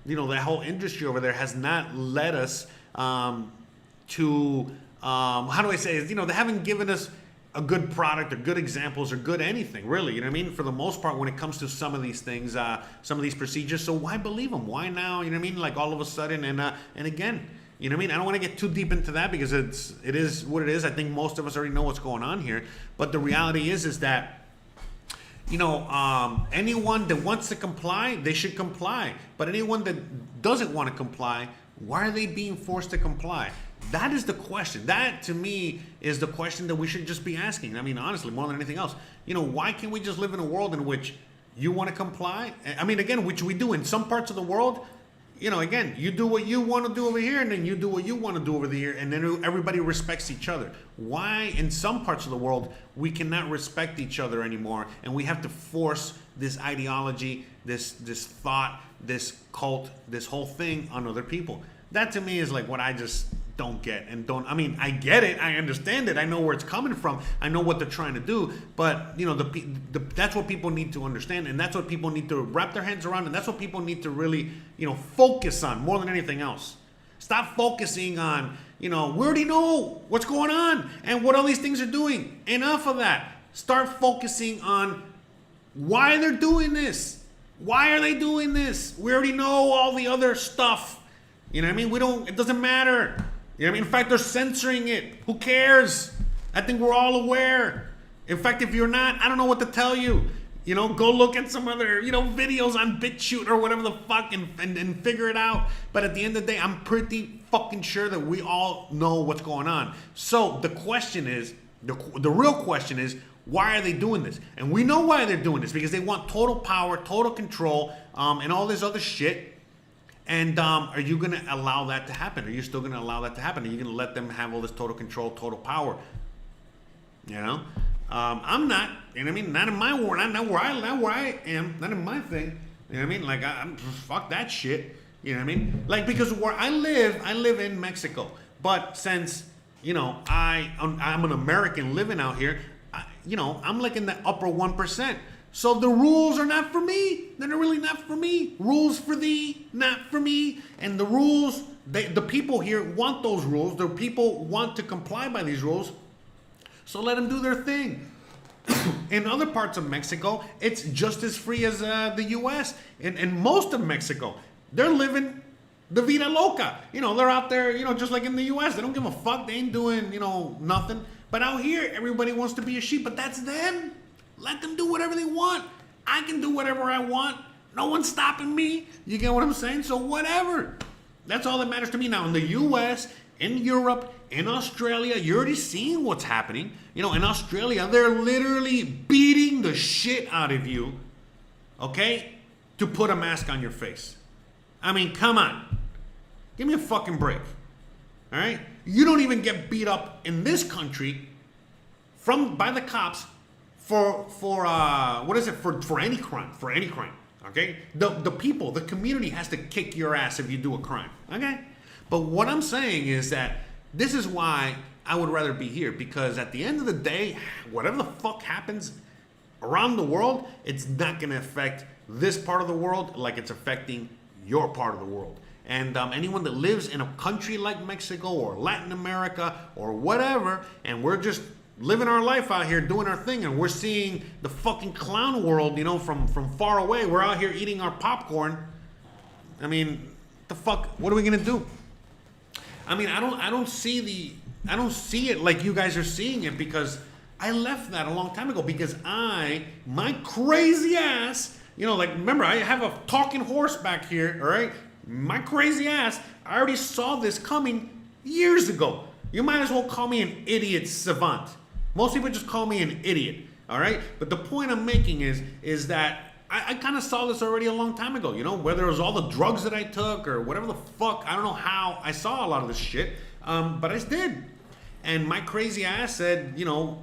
you know, that whole industry over there has not led us to, how do I say it? You know, they haven't given us a good product or good examples or good anything, really. You know what I mean? For the most part, when it comes to some of these things, some of these procedures. So why believe them? Why now? You know what I mean? Like all of a sudden, and again, you know what I mean? I don't want to get too deep into that because it is what it is. I think most of us already know what's going on here. But the reality is that, you know, anyone that wants to comply, they should comply. But anyone that doesn't want to comply, why are they being forced to comply? That is the question. That, to me, is the question that we should just be asking. I mean, honestly, more than anything else. You know, why can't we just live in a world in which You want to comply? I mean, again, which we do in some parts of the world. You know, again, you do what you want to do over here, and then you do what you want to do over here, and then everybody respects each other. Why, in some parts of the world, we cannot respect each other anymore, and we have to force this ideology, this thought, this cult, this whole thing on other people? That to me is like what I just don't get and don't. I mean, I get it, I understand it, I know where it's coming from, I know what they're trying to do, but you know, that's what people need to understand, and that's what people need to wrap their heads around, and that's what people need to really, you know, focus on more than anything else. Stop focusing on, you know, we already know what's going on and what all these things are doing. Enough of that. Start focusing on why they're doing this. Why are they doing this? We already know all the other stuff. You know what I mean? It doesn't matter. You know what I mean? In fact, they're censoring it. Who cares? I think we're all aware. In fact, if you're not, I don't know what to tell you. You know, go look at some other, you know, videos on BitChute or whatever the fuck and figure it out. But at the end of the day, I'm pretty fucking sure that we all know what's going on. So the question is, the real question is, why are they doing this? And we know why they're doing this, because they want total power, total control, and all this other shit. And are you going to allow that to happen? Are you still going to allow that to happen? Are you going to let them have all this total control, total power? You know? I'm not. You know what I mean? Not in my world. Not where I am. Not in my thing. You know what I mean? Like, I'm fuck that shit. You know what I mean? Like, because where I live in Mexico. But since, you know, I'm an American living out here, you know, I'm like in the upper 1%. So the rules are not for me. They're really not for me. Rules for thee, not for me. And the rules, the people here want those rules. The people want to comply by these rules. So let them do their thing. In other parts of Mexico, it's just as free as the U.S. In most of Mexico, they're living the vida loca. You know, they're out there, you know, just like in the U.S. They don't give a fuck. They ain't doing, you know, nothing. But out here, everybody wants to be a sheep. But that's them. Let them do whatever they want. I can do whatever I want. No one's stopping me. You get what I'm saying? So whatever. That's all that matters to me. Now, in the U.S., in Europe, in Australia, you're already seeing what's happening. You know, in Australia, they're literally beating the shit out of you, okay, to put a mask on your face. I mean, come on. Give me a fucking break. All right? You don't even get beat up in this country by the cops for what is it, for any crime, okay? The people, the community has to kick your ass if you do a crime, okay? But what I'm saying is that this is why I would rather be here, because at the end of the day, whatever the fuck happens around the world, it's not going to affect this part of the world like it's affecting your part of the world. And anyone that lives in a country like Mexico or Latin America or whatever, and we're just living our life out here, doing our thing, and we're seeing the fucking clown world, you know, from far away. We're out here eating our popcorn. I mean, the fuck, what are we gonna do? I mean, I don't see it like you guys are seeing it, because I left that a long time ago, because my crazy ass, you know, like, remember, I have a talking horse back here, all right? My crazy ass, I already saw this coming years ago. You might as well call me an idiot savant. Most people just call me an idiot, all right? But the point I'm making is that I kind of saw this already a long time ago, you know, whether it was all the drugs that I took or whatever the fuck. I don't know how I saw a lot of this shit, but I did. And my crazy ass said, you know,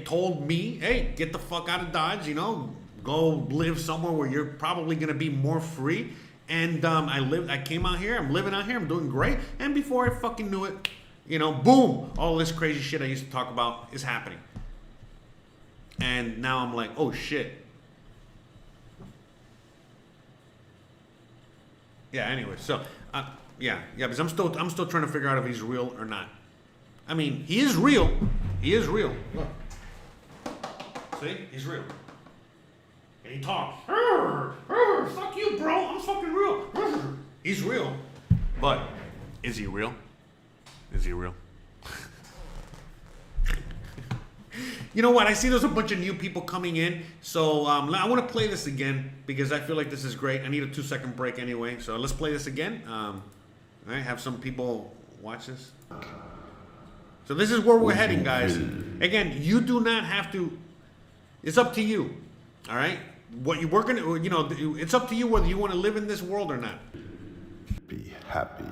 told me, hey, get the fuck out of Dodge, you know, go live somewhere where you're probably going to be more free. And I came out here, I'm living out here, I'm doing great. And before I fucking knew it, you know, boom, all this crazy shit I used to talk about is happening. And now I'm like, oh shit. Yeah, anyway, so, yeah, because I'm still trying to figure out if he's real or not. I mean, he is real. He is real. Look. See? He's real. And he talks. Fuck you, bro. I'm fucking real. He's real. But is he real? Is he real? You know what? I see there's a bunch of new people coming in. So I want to play this again because I feel like this is great. I need a 2-second break anyway. So let's play this again. All right, have some people watch this. So this is where we're heading, guys. Again, you do not have to. It's up to you. All right? what you we're gonna, you know, it's up to you whether you want to live in this world or not. Be happy.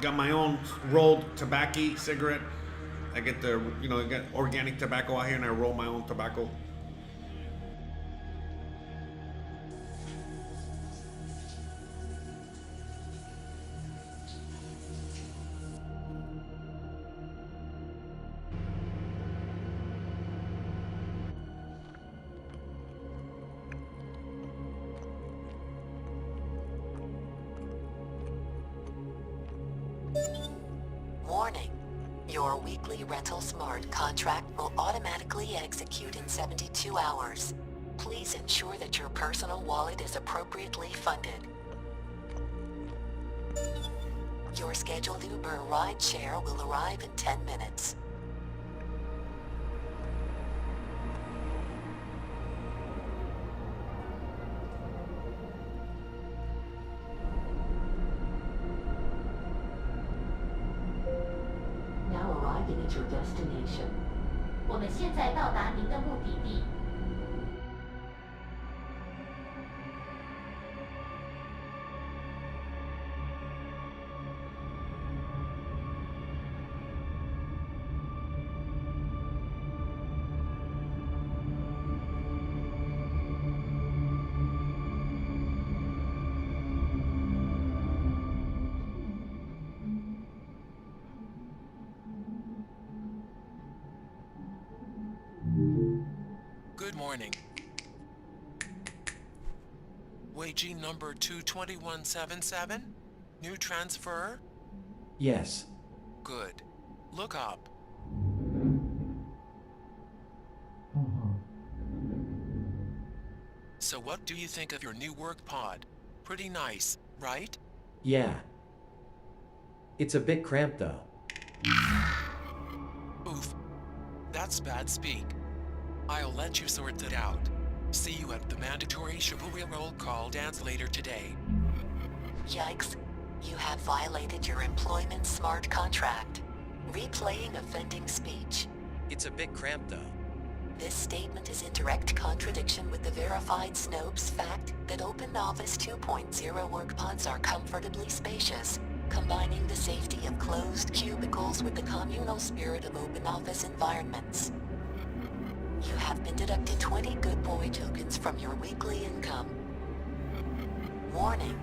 Got my own rolled tobacco cigarette. I get the, you know, I got organic tobacco out here, and I roll my own tobacco. Warning. Your weekly rental smart contract will automatically execute in 72 hours. Please ensure that your personal wallet is appropriately funded. Your scheduled Uber ride share will arrive in 10 minutes. Now arriving at your destination. 我们现在到达您的目的地。Good morning. Waging number 22177? New transfer? Yes. Good. Look up. So what do you think of your new work pod? Pretty nice, right? Yeah. It's a bit cramped though. Oof. That's bad speak. I'll let you sort that out. See you at the mandatory Shibuya roll call dance later today. Yikes. You have violated your employment smart contract. Replaying offending speech. It's a bit cramped though. This statement is in direct contradiction with the verified Snopes fact that Open Office 2.0 work pods are comfortably spacious, combining the safety of closed cubicles with the communal spirit of open office environments. You have been deducted 20 good boy tokens from your weekly income. Warning.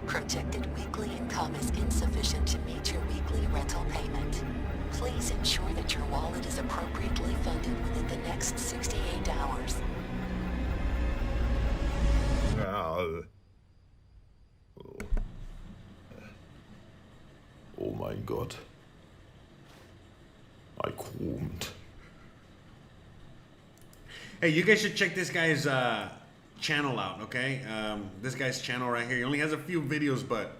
Projected weekly income is insufficient to meet your weekly rental payment. Please ensure that your wallet is appropriately funded within the next 68 hours. Oh my God. I qualmed. Hey, you guys should check this guy's channel out, okay? This guy's channel right here. He only has a few videos, but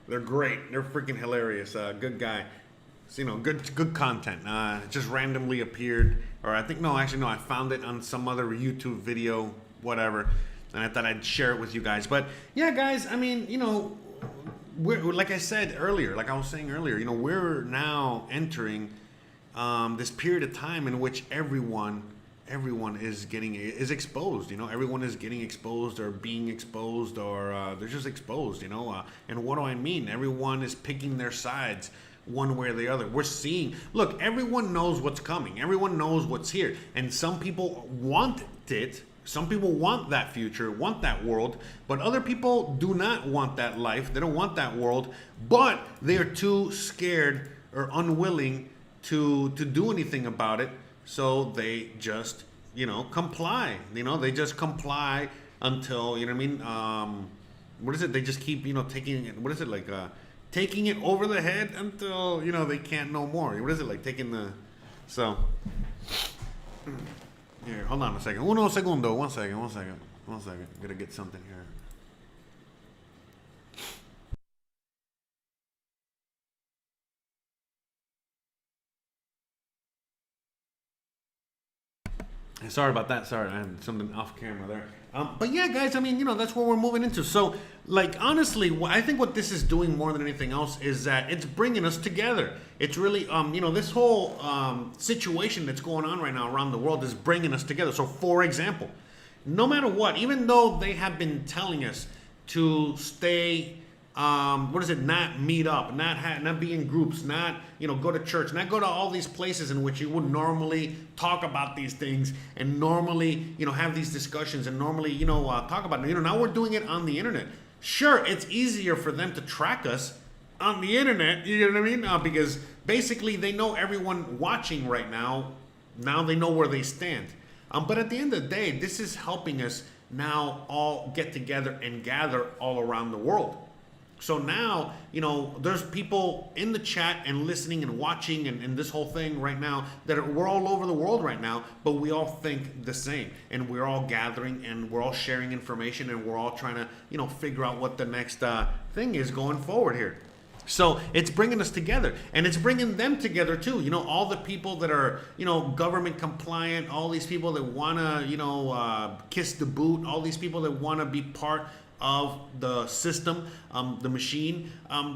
they're great. They're freaking hilarious. Good guy. So, you know, good content. It just randomly appeared, or I think no, actually no, I found it on some other YouTube video, whatever, and I thought I'd share it with you guys. But yeah, guys, I mean, you know, we're like I said earlier, like I was saying earlier, you know, we're now entering this period of time in which everyone is exposed, you know. Everyone is getting exposed or being exposed, or they're just exposed, you know. And what do I mean? Everyone is picking their sides one way or the other. We're seeing, look, everyone knows what's coming. Everyone knows what's here. And some people want it. Some people want that future, want that world, but other people do not want that life. They don't want that world, but they are too scared or unwilling to do anything about it. So they just, you know, comply. You know, they just comply until, you know what I mean? What is it? They just keep, you know, taking it. What is it like? Taking it over the head until, you know, they can't no more. What is it like? Taking the, so. Here, hold on a second. Uno segundo. One second. Gotta get something here. Sorry about that. Sorry, I had something off camera there. But yeah, guys, I mean, you know, that's where we're moving into. So, like, honestly, I think what this is doing more than anything else is that it's bringing us together. It's really, you know, this whole situation that's going on right now around the world is bringing us together. So, for example, no matter what, even though they have been telling us to stay, not meet up, not be in groups, not, you know, go to church, not go to all these places in which you would normally talk about these things and normally, you know, have these discussions and normally, you know, talk about it. You know, now we're doing it on the internet. Sure, it's easier for them to track us on the internet, you know what I mean? Because basically they know everyone watching right now. Now they know where they stand. But at the end of the day, this is helping us now all get together and gather all around the world. So now, you know, there's people in the chat and listening and watching and this whole thing right now we're all over the world right now, but we all think the same. And we're all gathering and we're all sharing information and we're all trying to, you know, figure out what the next thing is going forward here. So it's bringing us together and it's bringing them together too. You know, all the people that are, you know, government compliant, all these people that want to, you know, kiss the boot, all these people that want to be part of the system, the machine,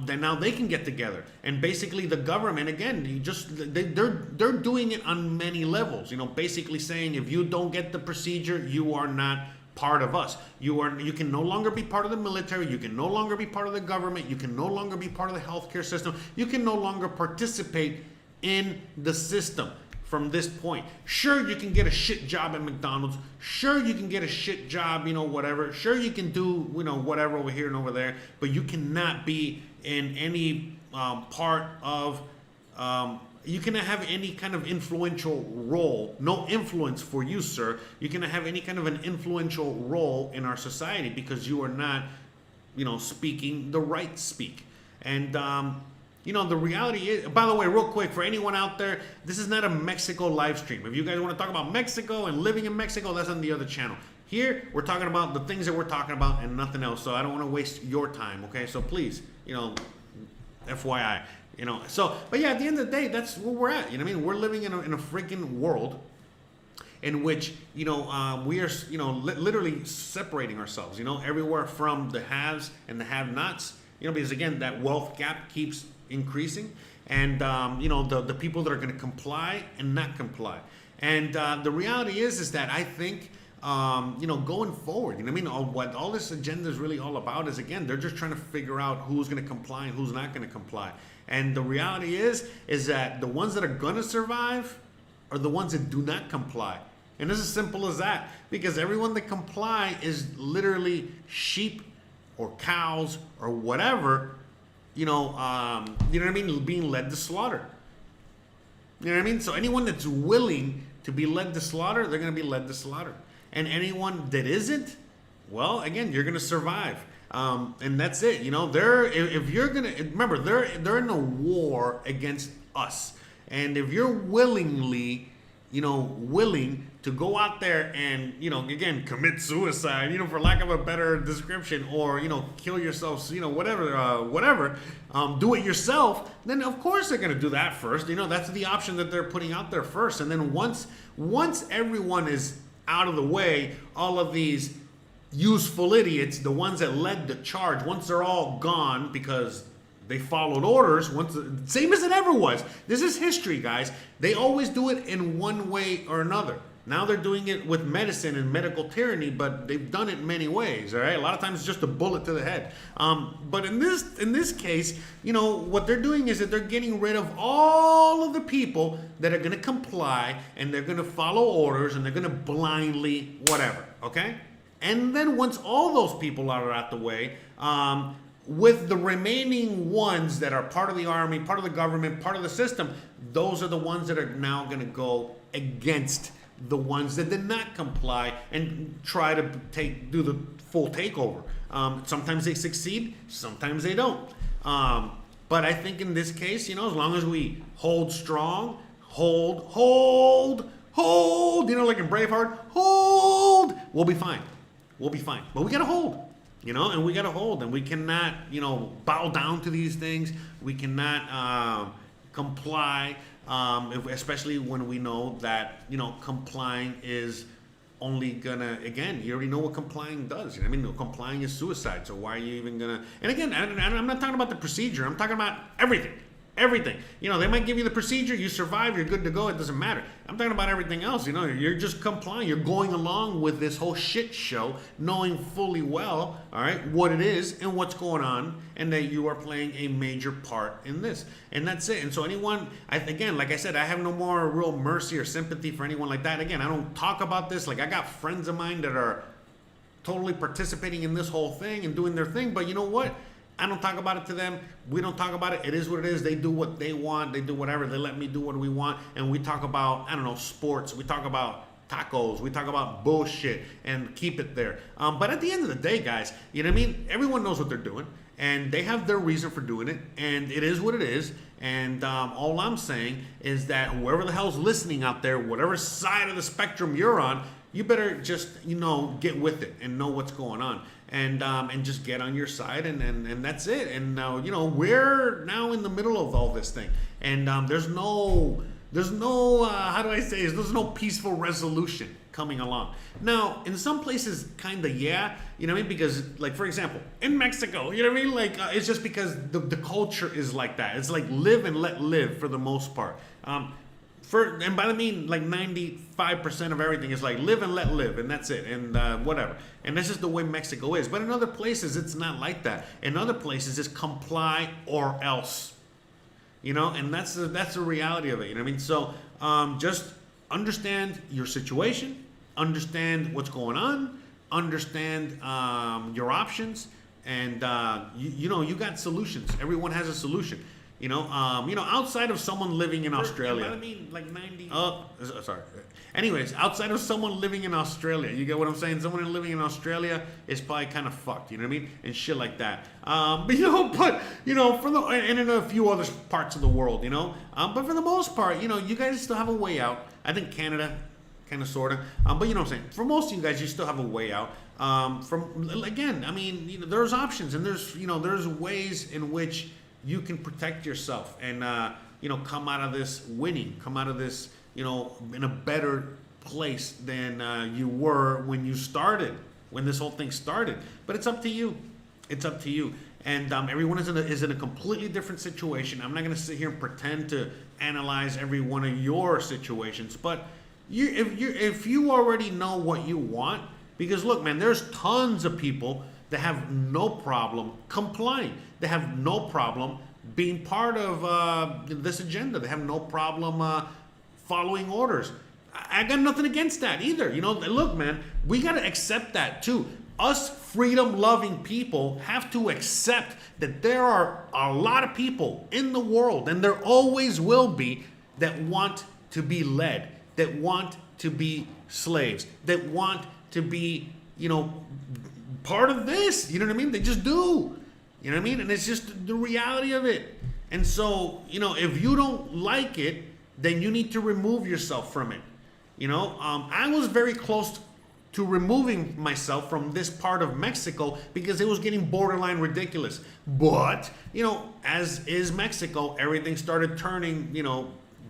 then now they can get together. And basically the government, again, they're doing it on many levels, you know, basically saying if you don't get the procedure, you are not part of us. You can no longer be part of the military. You can no longer be part of the government. You can no longer be part of the healthcare system. You can no longer participate in the system from this point. Sure, you can get a shit job at McDonald's. Sure, you can get a shit job, you know, whatever. Sure, you can do, you know, whatever over here and over there, but you cannot be in any part of, you cannot have any kind of influential role. No influence for you, sir. You cannot have any kind of an influential role in our society because you are not, you know, speaking the right speak. And, you know, the reality is, by the way, real quick, for anyone out there, this is not a Mexico live stream. If you guys want to talk about Mexico and living in Mexico, that's on the other channel. Here, we're talking about the things that we're talking about and nothing else. So I don't want to waste your time, okay? So please, you know, FYI, you know. So, but yeah, at the end of the day, that's where we're at. You know what I mean? We're living in a freaking world in which, you know, we are, you know, literally separating ourselves, you know, everywhere from the haves and the have-nots, you know, because again, that wealth gap keeps increasing, and you know, the people that are going to comply and not comply. And the reality is that I think, you know, going forward, you know what I mean, what all this agenda is really all about is, again, they're just trying to figure out who's going to comply and who's not going to comply. And the reality is that the ones that are going to survive are the ones that do not comply. And it's as simple as that, because everyone that comply is literally sheep or cows or whatever, you know what I mean, being led to slaughter. You know what I mean? So anyone that's willing to be led to slaughter, they're going to be led to slaughter. And anyone that isn't, well, again, you're going to survive. And that's it. You know, if you're going to, remember, they're in a war against us. And if you're willing to go out there and, you know, again, commit suicide, you know, for lack of a better description, or, you know, kill yourself, you know, whatever, do it yourself, then of course they're going to do that first. You know, that's the option that they're putting out there first. And then once everyone is out of the way, all of these useful idiots, the ones that led the charge, once they're all gone because they followed orders, same as it ever was. This is history, guys. They always do it in one way or another. Now they're doing it with medicine and medical tyranny, but they've done it many ways, all right? A lot of times it's just a bullet to the head. But in this case, you know, what they're doing is that they're getting rid of all of the people that are going to comply, and they're going to follow orders, and they're going to blindly whatever, okay? And then once all those people are out the way, with the remaining ones that are part of the army, part of the government, part of the system, those are the ones that are now going to go against the ones that did not comply and try to do the full takeover. Sometimes they succeed, sometimes they don't. But I think in this case, you know, as long as we hold strong, hold, you know, like in Braveheart, hold, we'll be fine. We'll be fine. But we got to hold. You know, and we got to hold, and we cannot, you know, bow down to these things. We cannot comply. especially when we know that, complying is only gonna, again, you already know what complying does. You know what I mean? Complying is suicide. So why are you even gonna? And again, I'm not talking about the procedure. I'm talking about everything. Everything. They might give you the procedure, you survive, you're good to go, it doesn't matter. I'm talking about everything else. You're just complying. You're going along with this whole shit show, knowing fully well, all right, what it is and what's going on, and that you are playing a major part in this. And that's it. And so anyone, again, like I said, I have no more real mercy or sympathy for anyone like that. Again, I don't talk about this. Like, I got friends of mine that are totally participating in this whole thing and doing their thing, but you know what? I don't talk about it to them. We don't talk about it. It is what it is. They do what they want. They do whatever. They let me do what we want. And we talk about, I don't know, sports. We talk about tacos. We talk about bullshit and keep it there. But at the end of the day, guys, you know what I mean? Everyone knows what they're doing. And they have their reason for doing it. And it is what it is. And all I'm saying is that whoever the hell's listening out there, whatever side of the spectrum you're on, you better just, get with it and know what's going on. And just get on your side, and that's it. And now, we're now in the middle of all this thing, and there's no how do I say this? There's no peaceful resolution coming along. Now, in some places, kind of, yeah, you know what I mean? Because, like, for example, in Mexico, you know what I mean? Like, it's just because the culture is like that. It's like live and let live for the most part. And by that I mean, like 95% of everything is like live and let live, and that's it, and whatever. And that's just the way Mexico is. But in other places, it's not like that. In other places, it's comply or else. And that's the reality of it. You know what I mean? So just understand your situation, understand what's going on, understand your options, and you got solutions. Everyone has a solution. Outside of someone living in Australia. I mean, like 90. Oh, sorry. Anyways, outside of someone living in Australia, you get what I'm saying? Someone living in Australia is probably kind of fucked, you know what I mean? And shit like that. And in a few other parts of the world, but for the most part, you guys still have a way out. I think Canada, kind of, sort of. But you know what I'm saying? For most of you guys, you still have a way out. There's options, and there's ways in which you can protect yourself and, come out of this winning, come out of this, in a better place than you were when you started, when this whole thing started. But it's up to you. It's up to you. And everyone is in a completely different situation. I'm not going to sit here and pretend to analyze every one of your situations. But if you already know what you want, because look, man, there's tons of people that have no problem complying. They have no problem being part of this agenda. They have no problem following orders. I got nothing against that either. Look, man, we got to accept that too. Us freedom-loving people have to accept that there are a lot of people in the world, and there always will be, that want to be led, that want to be slaves, that want to be, part of this. You know what I mean? They just do. You know what I mean? And it's just the reality of it. And so, if you don't like it, then you need to remove yourself from it. I was very close to removing myself from this part of Mexico because it was getting borderline ridiculous. But, as is Mexico, everything started turning,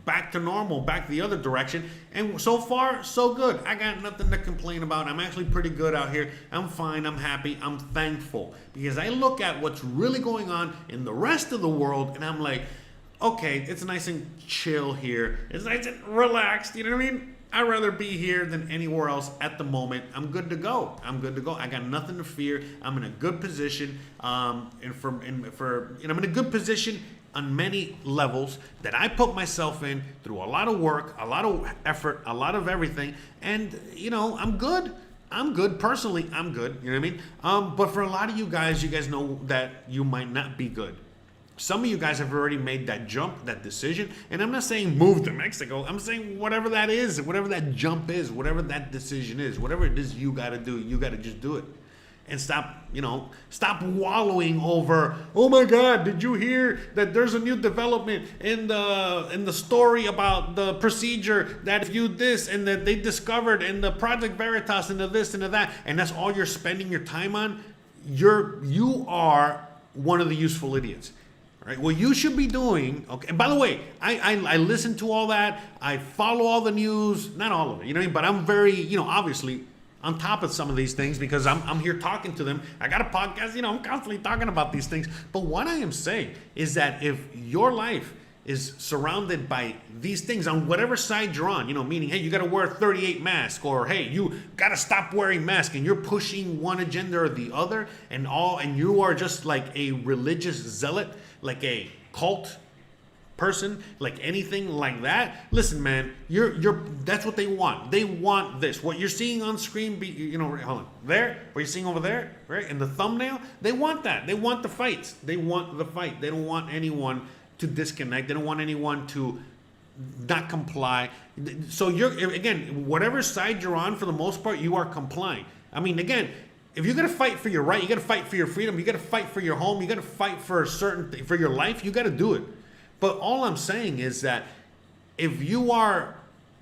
back to normal, back the other direction. And so far, so good. I got nothing to complain about. I'm actually pretty good out here. I'm fine. I'm happy. I'm thankful. Because I look at what's really going on in the rest of the world, and I'm like, okay, it's nice and chill here. It's nice and relaxed. You know what I mean? I'd rather be here than anywhere else at the moment. I'm good to go. I'm got nothing to fear. I'm in a good position. I'm in a good position on many levels that I put myself in through a lot of work, a lot of effort, a lot of everything. And, I'm good. I'm good. Personally, I'm good. You know what I mean? But for a lot of you guys know that you might not be good. Some of you guys have already made that jump, that decision. And I'm not saying move to Mexico. I'm saying whatever that is, whatever that jump is, whatever that decision is, whatever it is you got to do, you got to just do it. And stop wallowing over, oh my God, did you hear that there's a new development in the story about the procedure that if you this and that they discovered in the Project Veritas and the this and the that, and that's all you're spending your time on? You are one of the useful idiots. right? What you should be doing, okay, and by the way, I listen to all that, I follow all the news, not all of it, you know what I mean? But I'm very, you know, obviously on top of some of these things because I'm here talking to them. I got a podcast, you know, I'm constantly talking about these things. But what I am saying is that if your life is surrounded by these things on whatever side you're on, you know, meaning, hey, you got to wear 38 mask, or hey, you got to stop wearing mask, and you're pushing one agenda or the other, and you are just like a religious zealot, like a cult person, like anything like that. Listen, man, that's what they want. They want this. What you're seeing on screen, you know, hold on, there, what you're seeing over there, right, in the thumbnail, they want that. They want the fights. They want the fight. They don't want anyone to disconnect. They don't want anyone to not comply. So again, whatever side you're on, for the most part, you are complying. I mean, again, if you're gonna fight for your right, you gotta fight for your freedom, you gotta fight for your home, you gotta fight for for your life, you gotta do it. But all I'm saying is that if you are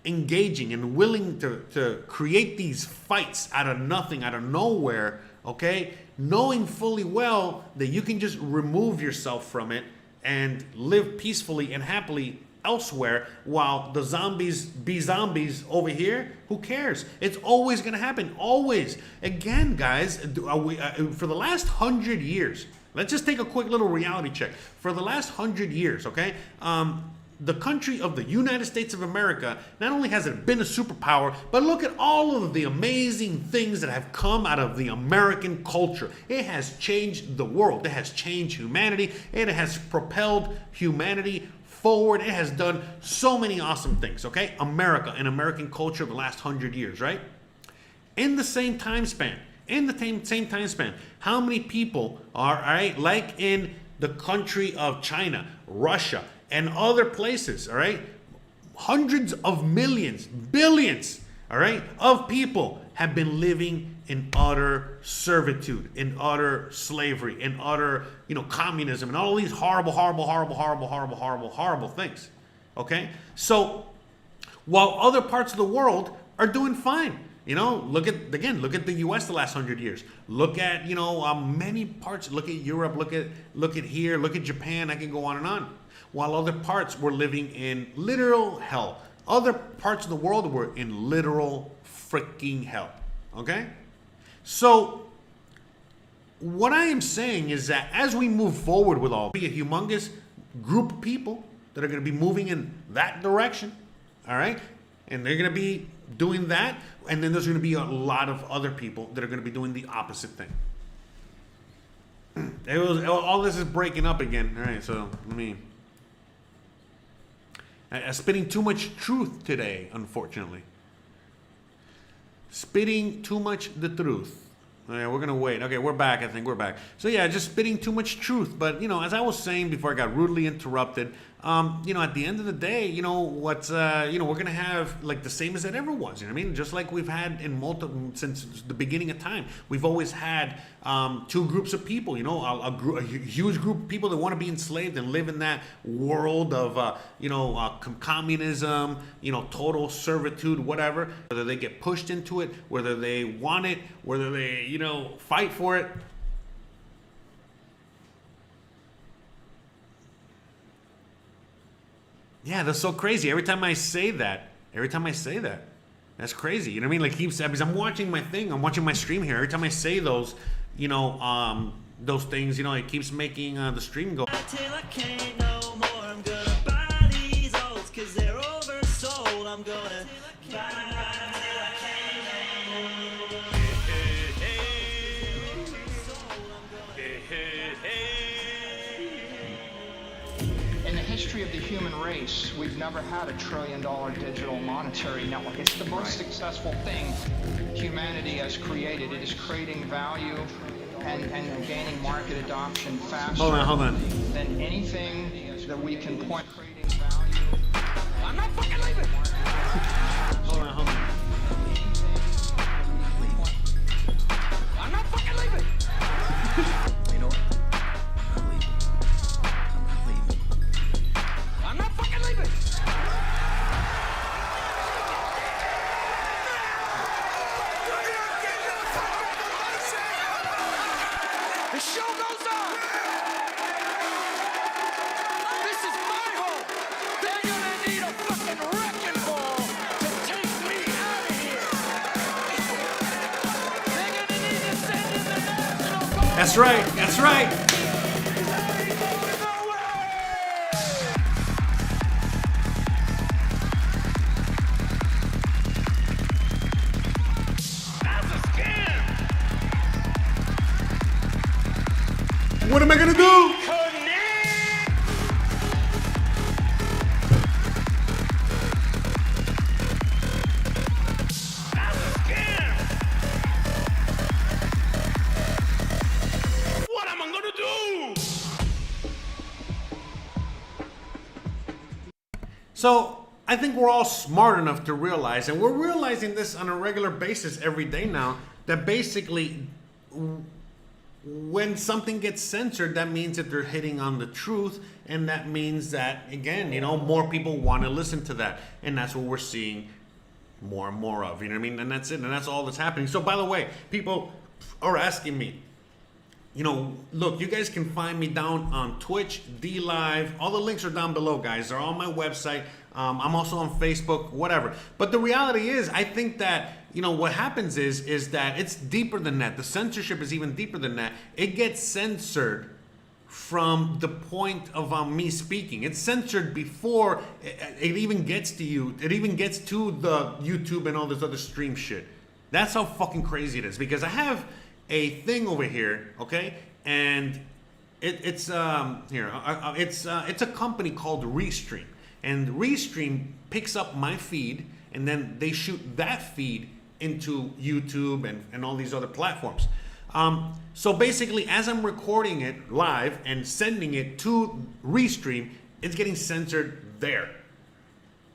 engaging and willing to create these fights out of nothing, out of nowhere, okay, knowing fully well that you can just remove yourself from it and live peacefully and happily elsewhere while the zombies be zombies over here, who cares? It's always going to happen. Always. Again, guys, for the last 100 years, let's just take a quick little reality check. For the last 100 years, okay, the country of the United States of America, not only has it been a superpower, but look at all of the amazing things that have come out of the American culture. It has changed the world. It has changed humanity. It has propelled humanity forward. It has done so many awesome things, okay? America and American culture the last 100 years, right? In the same time span, how many people are, all right, like in the country of China, Russia, and other places, all right? Hundreds of millions, billions, all right, of people have been living in utter servitude, in utter slavery, in utter, you know, communism, and all these horrible things, okay? So while other parts of the world are doing fine, you know, look at the U.S. the last 100 years. Look at, you know, many parts. Look at Europe. Look at here. Look at Japan. I can go on and on. While other parts were living in literal hell. Other parts of the world were in literal freaking hell. Okay? So, what I am saying is that as we move forward with all, be a humongous group of people that are going to be moving in that direction. All right? And they're going to be doing that. And then there's going to be a lot of other people that are going to be doing the opposite thing. All this is breaking up again. All right, so let me... spitting too much truth today, unfortunately. Spitting too much the truth. All right, we're going to wait. Okay, we're back. I think we're back. So yeah, just spitting too much truth. But, you know, as I was saying before I got rudely interrupted, you know, at the end of the day, you know, what's, you know, we're going to have like the same as it ever was. You know what I mean? Just like we've had since the beginning of time. We've always had two groups of people, you know, a huge group of people that want to be enslaved and live in that world of, you know, communism, you know, total servitude, whatever. Whether they get pushed into it, whether they want it, whether they, you know, fight for it. Yeah, that's so crazy. Every time I say that, that's crazy. You know what I mean? Like, because I'm watching my thing, I'm watching my stream here. Every time I say those, you know, those things, you know, it keeps making the stream go. Till I can't no more. I'm gonna buy these oats 'cause they're oversold. I'm gonna buy. In the history of the human race, we've never had $1 trillion digital monetary network. It's the most successful thing humanity has created. It is creating value and gaining market adoption faster Hold on. than anything that we can point. Creating value. I'm not fucking leaving. Hold on. I'm not fucking leaving. You know what? I'm leaving. I'm not fucking leaving. The show goes on. That's right. That's right. What am I gonna do? What am I gonna do? So I think we're all smart enough to realize, and we're realizing this on a regular basis every day now, that basically when something gets censored, that means that they're hitting on the truth, and that means that, again, you know, more people want to listen to that, and that's what we're seeing more and more of, you know what I mean? And that's it, and that's all that's happening. So by the way, people are asking me, you know, look, you guys can find me down on Twitch, DLive. All the links are down below, guys. They're on my website. I'm also on Facebook, whatever. But the reality is, I think that, you know, what happens is that it's deeper than that. The censorship is even deeper than that. It gets censored from the point of me speaking. It's censored before it even gets to you. It even gets to the YouTube and all this other stream shit. That's how fucking crazy it is. Because I have a thing over here, okay, and it's a company called Restream, and Restream picks up my feed, and then they shoot that feed into YouTube and all these other platforms. So basically, as I'm recording it live and sending it to Restream, it's getting censored there.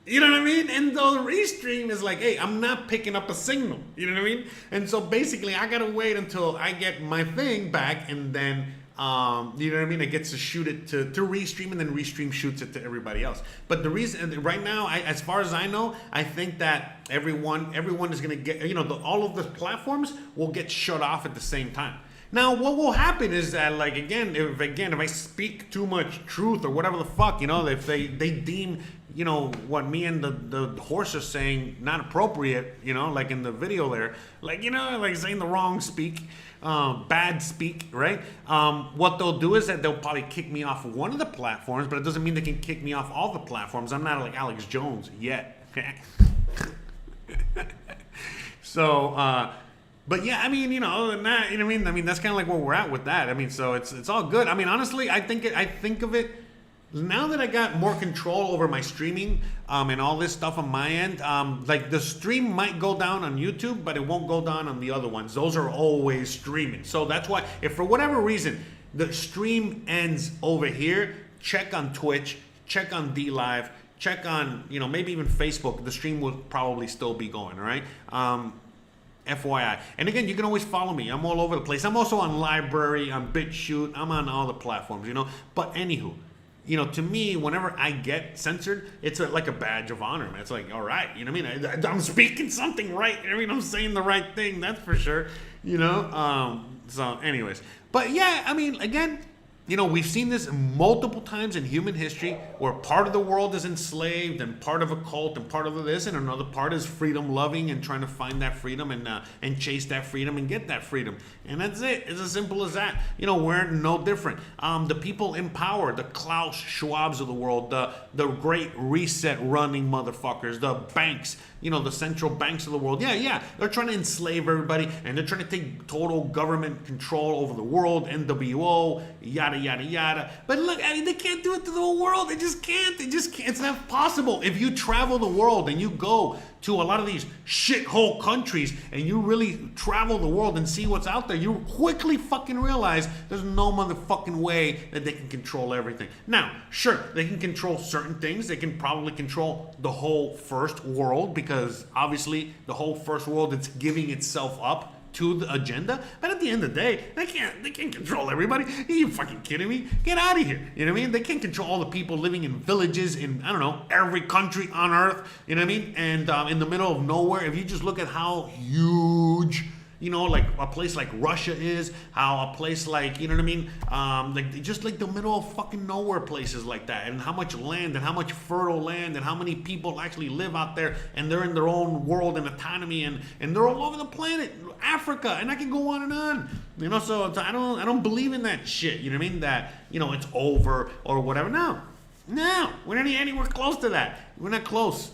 You know what I mean? And the Restream is like, hey, I'm not picking up a signal. You know what I mean? And so basically, I gotta wait until I get my thing back, and then, you know what I mean? It gets to shoot it to Restream, and then Restream shoots it to everybody else. But the reason, right now, as far as I know, I think that everyone is gonna get, you know, all of the platforms will get shut off at the same time. Now, what will happen is that, like, if I speak too much truth or whatever the fuck, you know, if they deem, you know, what me and the horse are saying not appropriate, you know, like in the video there, like, you know, like saying the wrong speak, bad speak, right? What they'll do is that they'll probably kick me off one of the platforms, but it doesn't mean they can kick me off all the platforms. I'm not like Alex Jones yet. So, but yeah, I mean, you know, other than that, you know what I mean? I mean, that's kind of like where we're at with that. I mean, so it's all good. I mean, honestly, I think of it, now that I got more control over my streaming and all this stuff on my end, like the stream might go down on YouTube, but it won't go down on the other ones. Those are always streaming. So that's why, if for whatever reason the stream ends over here, check on Twitch, check on DLive, check on, you know, maybe even Facebook. The stream will probably still be going, all right? FYI. And again, you can always follow me. I'm all over the place. I'm also on Library, on BitChute. I'm on all the platforms, you know. But anywho, you know, to me, whenever I get censored, it's like a badge of honor, man. It's like, all right, you know what I mean? I'm speaking something right. I mean, I'm saying the right thing. That's for sure, you know. So anyways. But yeah, I mean, again, you know, we've seen this multiple times in human history where part of the world is enslaved and part of a cult and part of this, and another part is freedom loving and trying to find that freedom and chase that freedom and get that freedom. And that's it. It's as simple as that. You know, we're no different. The people in power, the Klaus Schwabs of the world, the Great Reset running motherfuckers, the banks, you know, the central banks of the world. Yeah, they're trying to enslave everybody, and they're trying to take total government control over the world, NWO, yada, yada, yada. But look, I mean, they can't do it to the whole world. They just can't. It's not possible. If you travel the world and you go to a lot of these shithole countries and you really travel the world and see what's out there, you quickly fucking realize there's no motherfucking way that they can control everything. Now, sure, they can control certain things. They can probably control the whole first world, because obviously the whole first world is giving itself up to the agenda. But at the end of the day, they can't control everybody. Are you fucking kidding me? Get out of here. You know what I mean? They can't control all the people living in villages in, I don't know, every country on earth. You know what I mean? And in the middle of nowhere, if you just look at how huge like a place like Russia is, how a place like, you know what I mean, like just like the middle of fucking nowhere places like that, and how much land and how much fertile land and how many people actually live out there, and they're in their own world and autonomy, and they're all over the planet, Africa, and I can go on and on, so I don't believe in that shit, you know what I mean, that, it's over or whatever. No, we're not anywhere close to that. We're not close,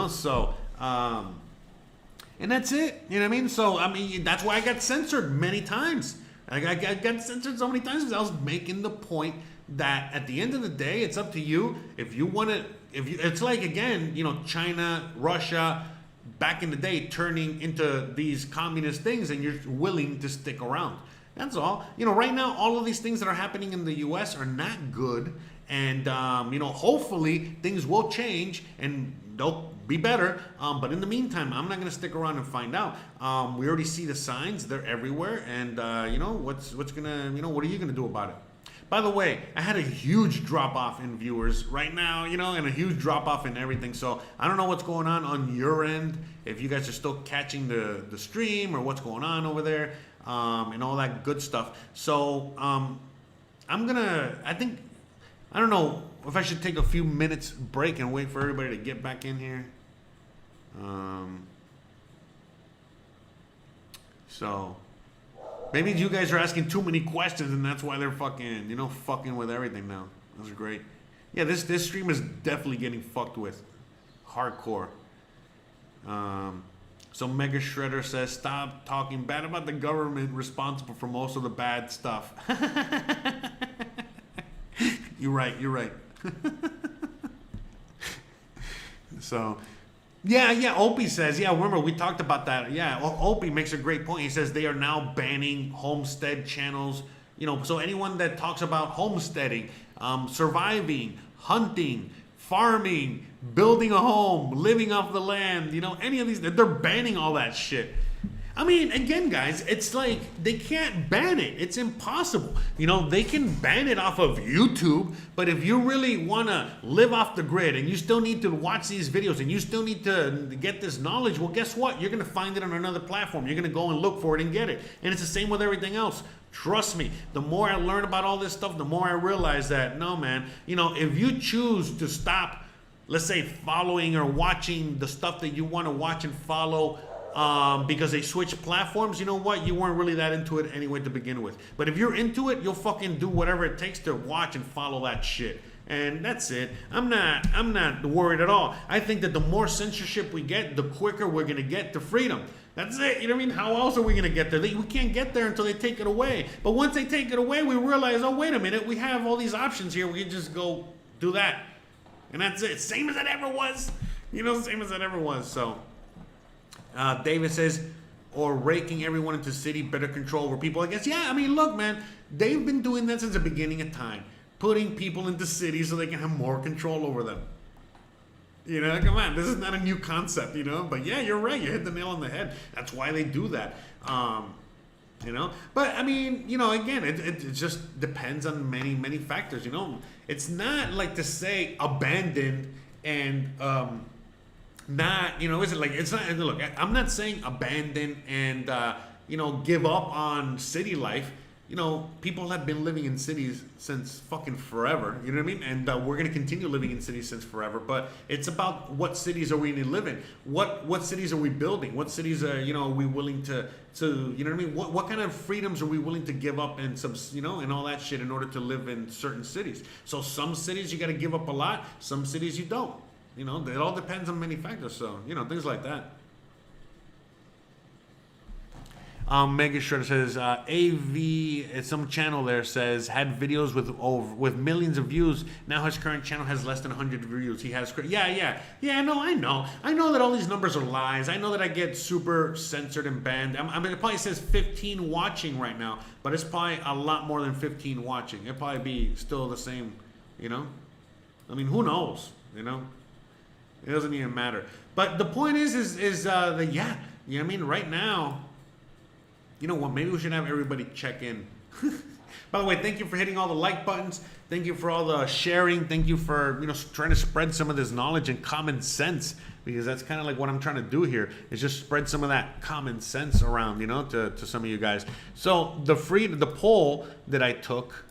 so, and that's it, you know what I mean? So, I mean, that's why I got censored many times. I got censored so many times because I was making the point that at the end of the day, it's up to you. If you want to, it's like, again, China, Russia, back in the day, turning into these communist things, and you're willing to stick around. That's all. Right now, all of these things that are happening in the U.S. are not good. And, hopefully things will change and they'll be better. But in the meantime, I'm not going to stick around and find out. We already see the signs. They're everywhere. And, what's going to, what are you going to do about it? By the way, I had a huge drop off in viewers right now, and a huge drop off in everything. So I don't know what's going on your end. If you guys are still catching the stream or what's going on over there, and all that good stuff. So, I don't know if I should take a few minutes break and wait for everybody to get back in here. So maybe you guys are asking too many questions, and that's why they're fucking, fucking with everything now. That's great. Yeah, this stream is definitely getting fucked with. Hardcore. So Mega Shredder says, stop talking bad about the government responsible for most of the bad stuff. You're right. So, yeah, Opie says, remember, we talked about that. Yeah, Opie makes a great point. He says they are now banning homestead channels. So anyone that talks about homesteading, surviving, hunting, farming, building a home, living off the land, any of these, they're banning all that shit. I mean, again, guys, it's like they can't ban it. It's impossible. They can ban it off of YouTube, but if you really want to live off the grid and you still need to watch these videos and you still need to get this knowledge, well, guess what? You're going to find it on another platform. You're going to go and look for it and get it. And it's the same with everything else. Trust me, the more I learn about all this stuff, the more I realize that, no, man, if you choose to stop, let's say, following or watching the stuff that you want to watch and follow, because they switch platforms, you know what? You weren't really that into it anyway to begin with. But if you're into it, you'll fucking do whatever it takes to watch and follow that shit. And that's it. I'm not worried at all. I think that the more censorship we get, the quicker we're gonna get to freedom. That's it. You know what I mean? How else are we gonna get there? We can't get there until they take it away. But once they take it away, we realize, oh, wait a minute, we have all these options here. We can just go do that. And that's it. Same as it ever was. Same as it ever was. So David says, or raking everyone into city, better control over people. I guess, yeah, I mean, look, man, they've been doing that since the beginning of time. Putting people into cities so they can have more control over them. Come on, this is not a new concept, But yeah, you're right. You hit the nail on the head. That's why they do that. But I mean, again, it just depends on many, many factors, It's not like to say abandoned and, not, is it like, it's not, look, I'm not saying abandon and, give up on city life. People have been living in cities since fucking forever, you know what I mean? And we're going to continue living in cities since forever, but it's about what cities are we going to live in? What cities are we building? What cities are, are we willing to, you know what I mean? What kind of freedoms are we willing to give up and some, and all that shit in order to live in certain cities? So some cities you got to give up a lot, some cities you don't. It all depends on many factors, so, things like that. Mega Shredder says, AV, some channel there says, had videos with millions of views. Now his current channel has less than 100 views. He has, yeah, no, I know that all these numbers are lies. I know that I get super censored and banned. I mean, it probably says 15 watching right now, but it's probably a lot more than 15 watching. It'll probably be still the same, I mean, who knows, It doesn't even matter. But the point is that, yeah, I mean, right now, you know what? Maybe we should have everybody check in. By the way, thank you for hitting all the like buttons. Thank you for all the sharing. Thank you for, you know, trying to spread some of this knowledge and common sense, because that's kind of like what I'm trying to do here, is just spread some of that common sense around, you know, to some of you guys. So the poll that I took,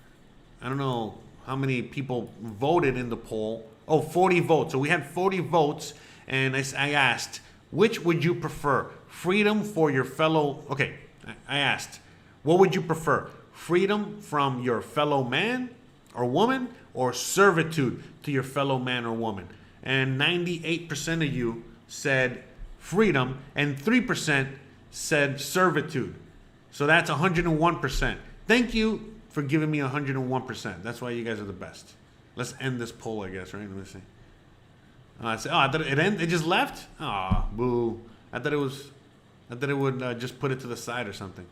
I don't know how many people voted in the poll. Oh, 40 votes. So we had 40 votes, and I asked, which would you prefer? Freedom for your fellow... Okay, I asked, what would you prefer? Freedom from your fellow man or woman, or servitude to your fellow man or woman? And 98% of you said freedom, and 3% said servitude. So that's 101%. Thank you for giving me 101%. That's why you guys are the best. Let's end this poll, I guess, right? Let me see. I thought it just left? Oh, boo. I thought it would just put it to the side or something.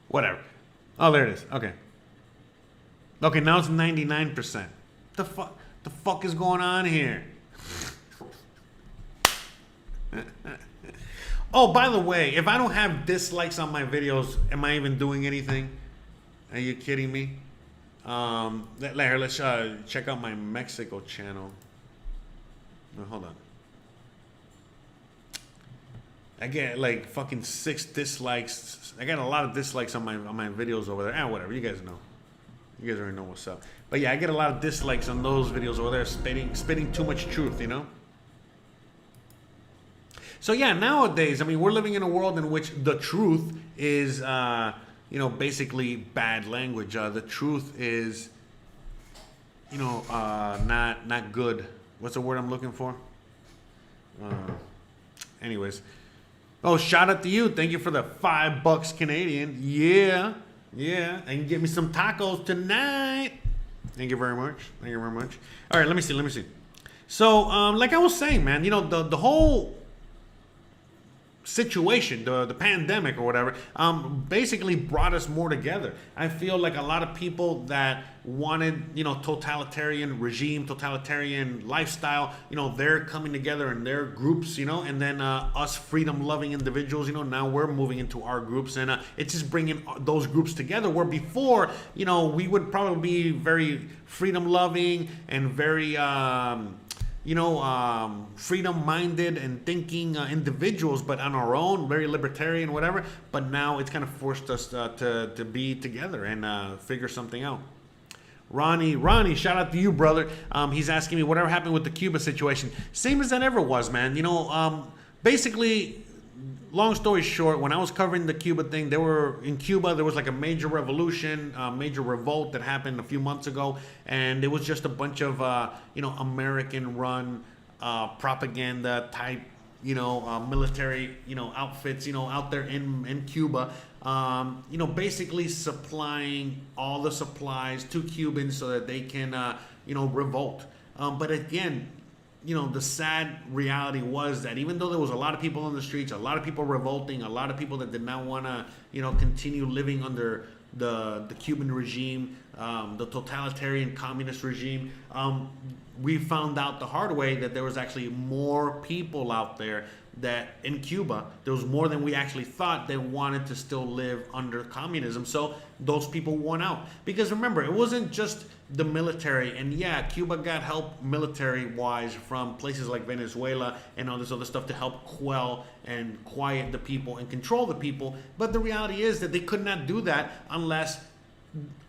Whatever. Oh, there it is. Okay. Okay, now it's 99%. The fuck is going on here? Oh, by the way, if I don't have dislikes on my videos, am I even doing anything? Are you kidding me? Let's check out my Mexico channel. No, hold on. I get like fucking 6 dislikes. I got a lot of dislikes on my videos over there. Whatever. You guys know. You guys already know what's up. But yeah, I get a lot of dislikes on those videos over there, spitting too much truth, you know? So yeah, nowadays, I mean, we're living in a world in which the truth is, you know, basically bad language. The truth is, you know, not good. What's the word I'm looking for? Anyways. Oh, shout out to you. Thank you for the $5 Canadian. Yeah. Yeah. And get me some tacos tonight. Thank you very much. Thank you very much. All right, let me see. So, like I was saying, man, you know, the whole situation, the pandemic or whatever, basically brought us more together. I feel like a lot of people that wanted, you know, totalitarian regime, totalitarian lifestyle, you know, they're coming together in their groups, you know, and then us freedom-loving individuals, you know, now we're moving into our groups, and it's just bringing those groups together, where before, you know, we would probably be very freedom-loving and very you know, freedom-minded and thinking individuals, but on our own, very libertarian, whatever. But now it's kind of forced us to be together and figure something out. Ronnie, shout out to you, brother. He's asking me whatever happened with the Cuba situation. Same as that ever was, man. You know, basically, long story short, when I was covering the Cuba thing, in Cuba, there was like a major revolution, major revolt that happened a few months ago. And it was just a bunch of, you know, American-run propaganda type, you know, military, you know, outfits, you know, out there in Cuba, you know, basically supplying all the supplies to Cubans so that they can, you know, revolt. But again, you know, the sad reality was that even though there was a lot of people on the streets, a lot of people revolting, a lot of people that did not want to, you know, continue living under the Cuban regime, the totalitarian communist regime, we found out the hard way that there was actually more people out there that in Cuba, there was more than we actually thought that wanted to still live under communism. So those people won out. Because remember, it wasn't just the military. And yeah, Cuba got help military-wise from places like Venezuela and all this other stuff to help quell and quiet the people and control the people. But the reality is that they could not do that unless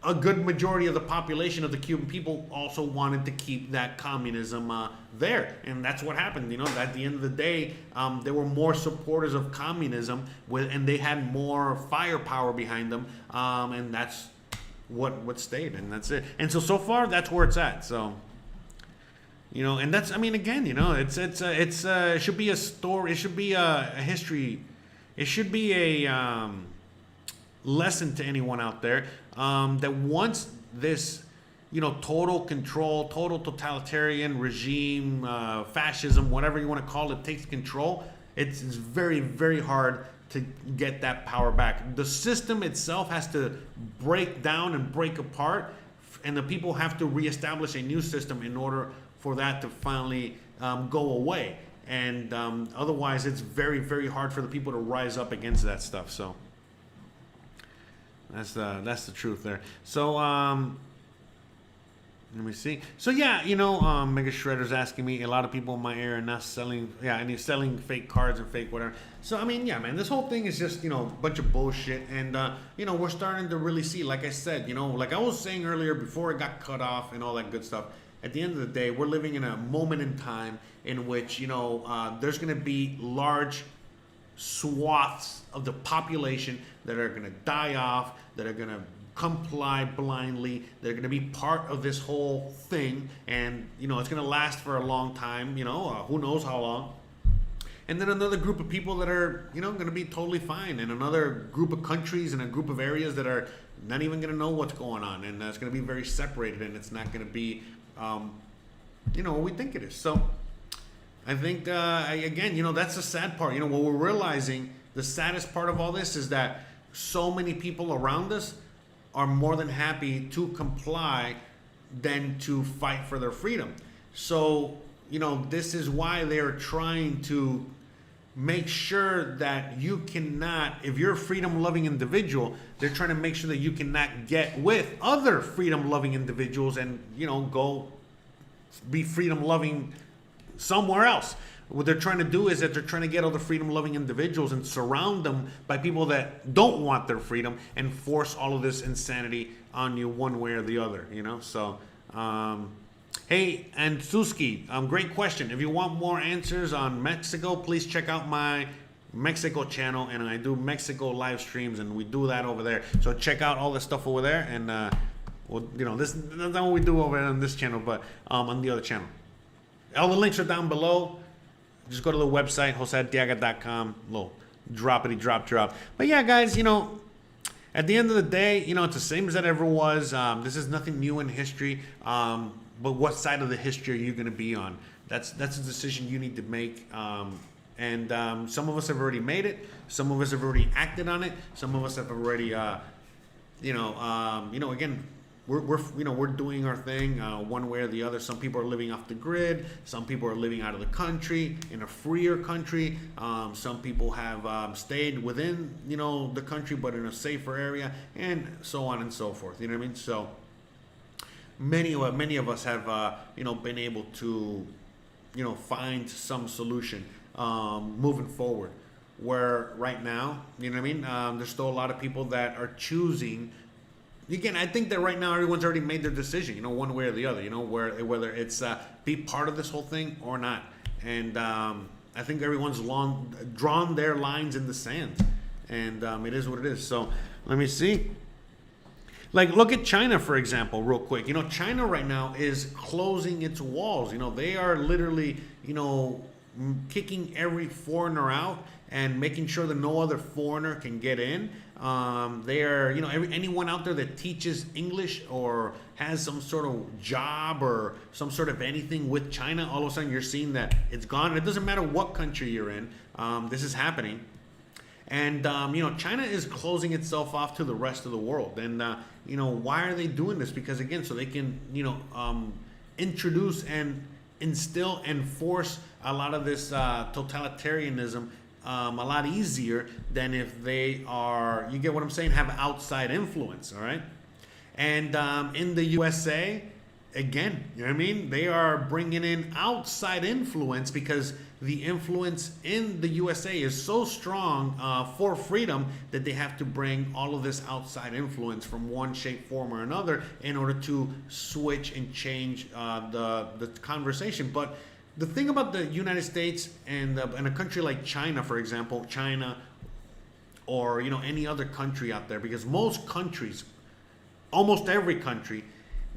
a good majority of the population of the Cuban people also wanted to keep that communism there. And that's what happened. You know, at the end of the day, there were more supporters of communism and they had more firepower behind them. And that's what stayed, and that's it. And so far, that's where it's at. So, you know, and that's, I mean, again, you know, it should be a story. It should be a history. It should be a lesson to anyone out there that once this, you know, total control, total totalitarian regime, fascism, whatever you want to call it, takes control, it's very, very hard to get that power back. The system itself has to break down and break apart, and the people have to reestablish a new system in order for that to finally go away. And otherwise, it's very, very hard for the people to rise up against that stuff. So, That's the truth there. So let me see. So yeah, Mega Shredder's asking me. A lot of people in my area are not selling. Yeah, and he's selling fake cards and fake whatever. So I mean, yeah, man, this whole thing is just a bunch of bullshit. And we're starting to really see. Like I said, like I was saying earlier before it got cut off and all that good stuff. At the end of the day, we're living in a moment in time in which there's going to be large swaths of the population that are going to die off, that are going to comply blindly. They're going to be part of this whole thing, and it's going to last for a long time. Who knows how long. And then another group of people that are going to be totally fine, and another group of countries and a group of areas that are not even going to know what's going on, and it's going to be very separated, and it's not going to be what we think it is. So I think again, that's the sad part. What we're realizing, the saddest part of all this is that so many people around us are more than happy to comply than to fight for their freedom. So, this is why they're trying to make sure that you cannot, if you're a freedom-loving individual, they're trying to make sure that you cannot get with other freedom-loving individuals and, go be freedom-loving somewhere else. What they're trying to do is that they're trying to get other freedom-loving individuals and surround them by people that don't want their freedom and force all of this insanity on you one way or the other, So, hey, and Suski, great question. If you want more answers on Mexico, please check out my Mexico channel, and I do Mexico live streams, and we do that over there. So check out all the stuff over there, and that's not what we do over on this channel, but on the other channel. All the links are down below. Just go to the website, josearteaga.com. Little droppity drop. But yeah, guys, at the end of the day, it's the same as it ever was. This is nothing new in history. But what side of the history are you going to be on? That's a decision you need to make. And some of us have already made it. Some of us have already acted on it. Some of us have already, again, we're doing our thing one way or the other. Some people are living off the grid. Some people are living out of the country in a freer country. Some people have stayed within the country but in a safer area, and so on and so forth. You know what I mean? So many of us have been able to find some solution moving forward. Where right now, there's still a lot of people that are choosing. Again, I think that right now everyone's already made their decision, one way or the other, whether it's be part of this whole thing or not. And I think everyone's drawn their lines in the sand, and it is what it is. So let me see. Like, look at China, for example, real quick. China right now is closing its walls. They are literally, kicking every foreigner out and making sure that no other foreigner can get in. They are, anyone out there that teaches English or has some sort of job or some sort of anything with China, all of a sudden you're seeing that it's gone. It doesn't matter what country you're in. This is happening. And, China is closing itself off to the rest of the world. And, why are they doing this? Because, again, so they can, introduce and instill and force a lot of this totalitarianism a lot easier than if they are, you get what I'm saying, have outside influence, all right? And in the USA, again, you know what I mean? They are bringing in outside influence because the influence in the USA is so strong for freedom that they have to bring all of this outside influence from one shape, form, or another in order to switch and change the conversation. But the thing about the United States and a country like China, for example, China or any other country out there, because most countries, almost every country,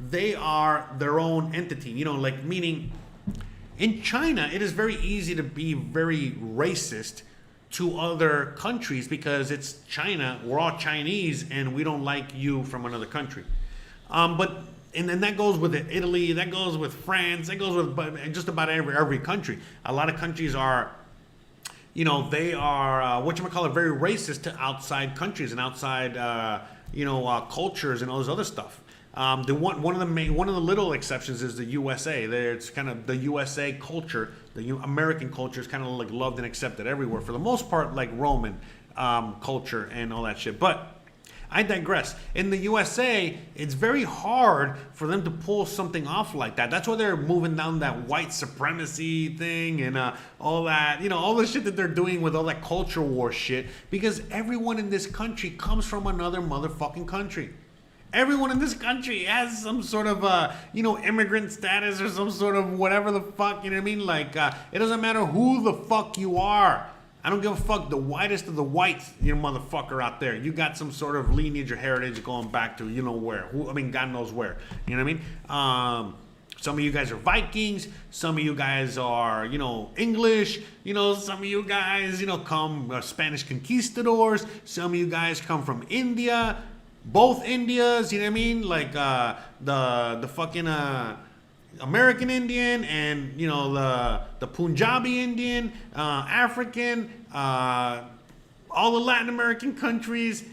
they are their own entity, meaning in China, it is very easy to be very racist to other countries because it's China, we're all Chinese, and we don't like you from another country. And then that goes with Italy, that goes with France, that goes with just about every country. A lot of countries are, they are, very racist to outside countries and outside, cultures and all this other stuff. One of the little exceptions is the USA. It's kind of the USA culture, the American culture is kind of like loved and accepted everywhere. For the most part, like Roman culture and all that shit. But I digress. In the USA, it's very hard for them to pull something off like that. That's why they're moving down that white supremacy thing and all that, you know, all the shit that they're doing with all that culture war shit, because everyone in this country comes from another motherfucking country. Everyone in this country has some sort of, immigrant status or some sort of whatever the fuck, you know what I mean? Like, it doesn't matter who the fuck you are. I don't give a fuck, the whitest of the whites, you motherfucker out there. You got some sort of lineage or heritage going back to, you know where. God knows where. You know what I mean? Some of you guys are Vikings. Some of you guys are, English. Some of you guys, come Spanish conquistadors. Some of you guys come from India. Both Indias, you know what I mean? Like the fucking American Indian and the Punjabi Indian, African, all the Latin American countries,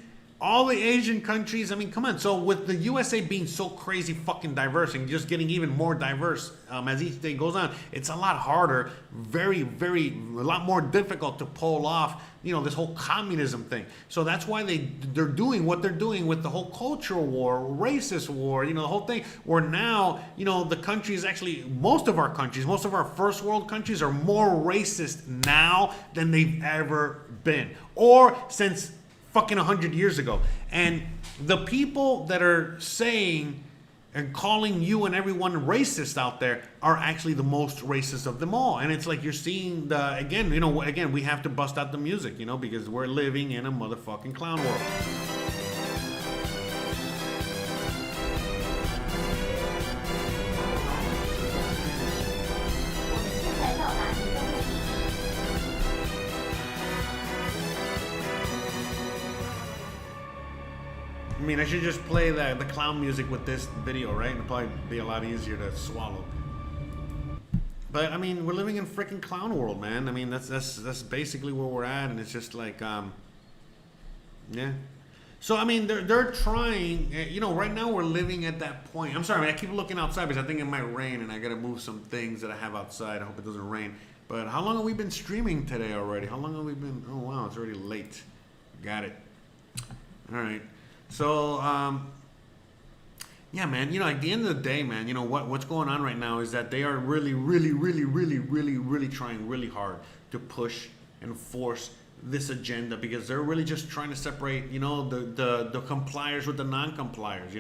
all the Asian countries. I mean, come on. So with the USA being so crazy fucking diverse and just getting even more diverse as each day goes on, it's a lot harder, a lot more difficult to pull off, this whole communism thing. So that's why they're doing what they're doing with the whole cultural war, racist war, the whole thing. Where now, the countries actually, most of our first world countries are more racist now than they've ever been, or since fucking 100 years ago. And the people that are saying and calling you and everyone racist out there are actually the most racist of them all. And it's like you're seeing again, we have to bust out the music, because we're living in a motherfucking clown world. I mean, I should just play the clown music with this video, right? It'll probably be a lot easier to swallow. But I mean, we're living in freaking clown world, man. I mean, that's basically where we're at, and it's just like, yeah. So I mean, they're trying. Right now we're living at that point. I'm sorry, I keep looking outside because I think it might rain, and I gotta move some things that I have outside. I hope it doesn't rain. But how long have we been streaming today already? How long have we been? Oh wow, it's already late. Got it. All right. So, yeah, man, at the end of the day, man, what's going on right now is that they are really, really, really, really, really, really trying really hard to push and force this agenda, because they're really just trying to separate, the compliers with the non-compliers.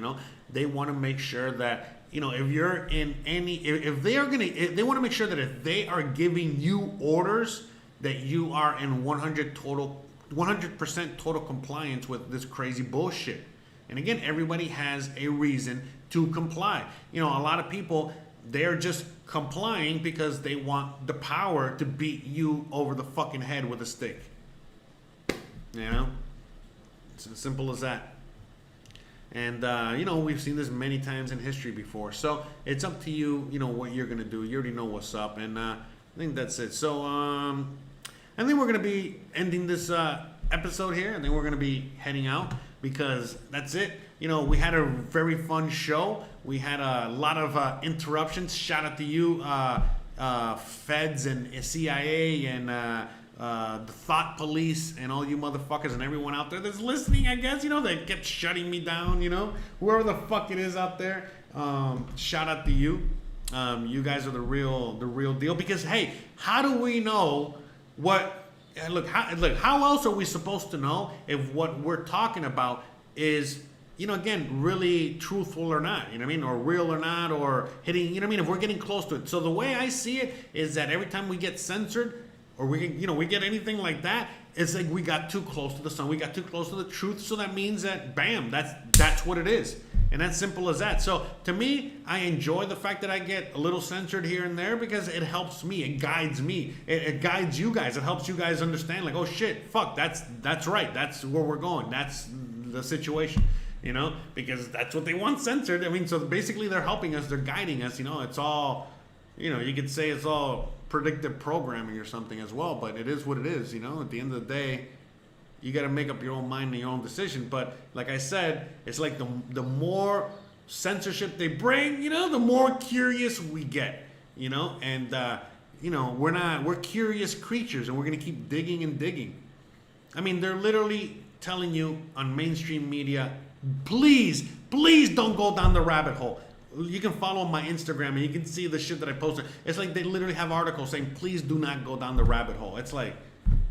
They want to make sure that, if you're in if they want to make sure that if they are giving you orders, that you are in 100% total compliance with this crazy bullshit. And again, everybody has a reason to comply. A lot of people, they're just complying because they want the power to beat you over the fucking head with a stick. It's as simple as that. And, we've seen this many times in history before. So it's up to you, what you're going to do. You already know what's up. And I think that's it. So, I think we're going to be ending this episode here, and then we're going to be heading out, because that's it. We had a very fun show. We had a lot of interruptions. Shout out to you, feds and CIA and the thought police and all you motherfuckers and everyone out there that's listening, I guess, they kept shutting me down, whoever the fuck it is out there. Shout out to you. You guys are the real deal, because hey, how do we know what how else are we supposed to know if what we're talking about is, again, really truthful or not, or real or not, or hitting, if we're getting close to it. So the way I see it is that every time we get censored, or we get anything like that, it's like we got too close to the sun, we got too close to the truth. So that means that, bam, that's what it is. And that's simple as that. So to me, I enjoy the fact that I get a little censored here and there, because it helps me. It guides me. It guides you guys. It helps you guys understand, like, oh shit, fuck, that's right. That's where we're going. That's the situation, because that's what they want censored. I mean, so basically they're helping us. They're guiding us. It's all, you could say it's all predictive programming or something as well, but it is what it is. At the end of the day, you got to make up your own mind and your own decision. But like I said, it's like the more censorship they bring, the more curious we get, and we're curious creatures, and we're going to keep digging and digging. I mean, they're literally telling you on mainstream media, please don't go down the rabbit hole. You can follow my Instagram and you can see the shit that I posted. It's like they literally have articles saying, please do not go down the rabbit hole. It's like,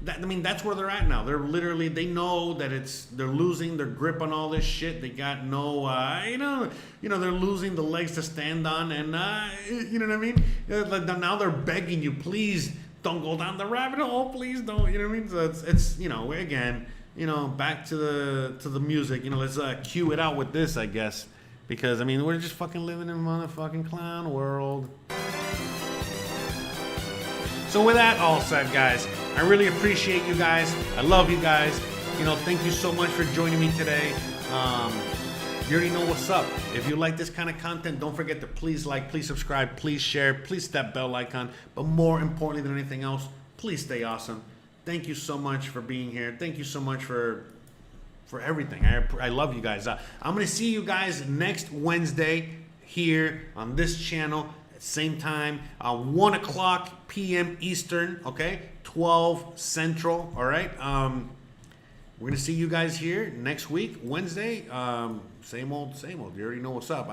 I mean, that's where they're at now. They're literally, they know that they're losing their grip on all this shit. They got no, they're losing the legs to stand on, and you know what I mean? Now they're begging you, please don't go down the rabbit hole. Please don't. You know what I mean? So it's again, back to the music. Let's cue it out with this, I guess, because I mean, we're just fucking living in a motherfucking clown world. So with that all said, guys, I really appreciate you guys. I love you guys. Thank you so much for joining me today. You already know what's up. If you like this kind of content, don't forget to please like, please subscribe, please share, please that bell icon. But more importantly than anything else, please stay awesome. Thank you so much for being here. Thank you so much for everything. I love you guys. I'm going to see you guys next Wednesday here on this channel. Same time, 1 o'clock p.m. Eastern, okay? 12 Central, all right? We're going to see you guys here next week, Wednesday. Same old. You already know what's up.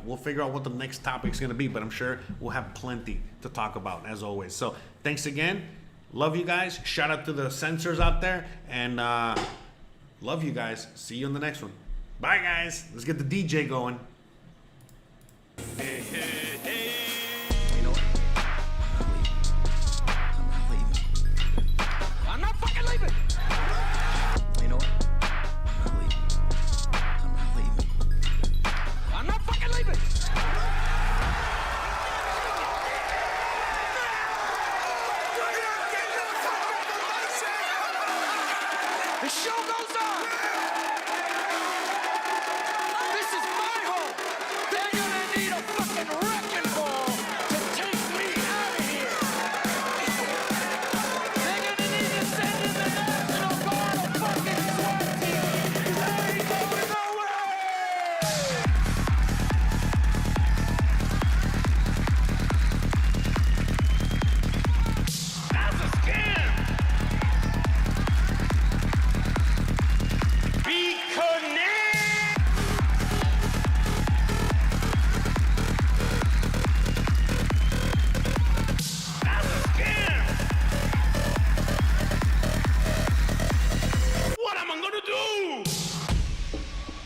We'll figure out what the next topic's going to be, but I'm sure we'll have plenty to talk about, as always. So thanks again. Love you guys. Shout out to the censors out there. And love you guys. See you on the next one. Bye, guys. Let's get the DJ going. Hey, hey.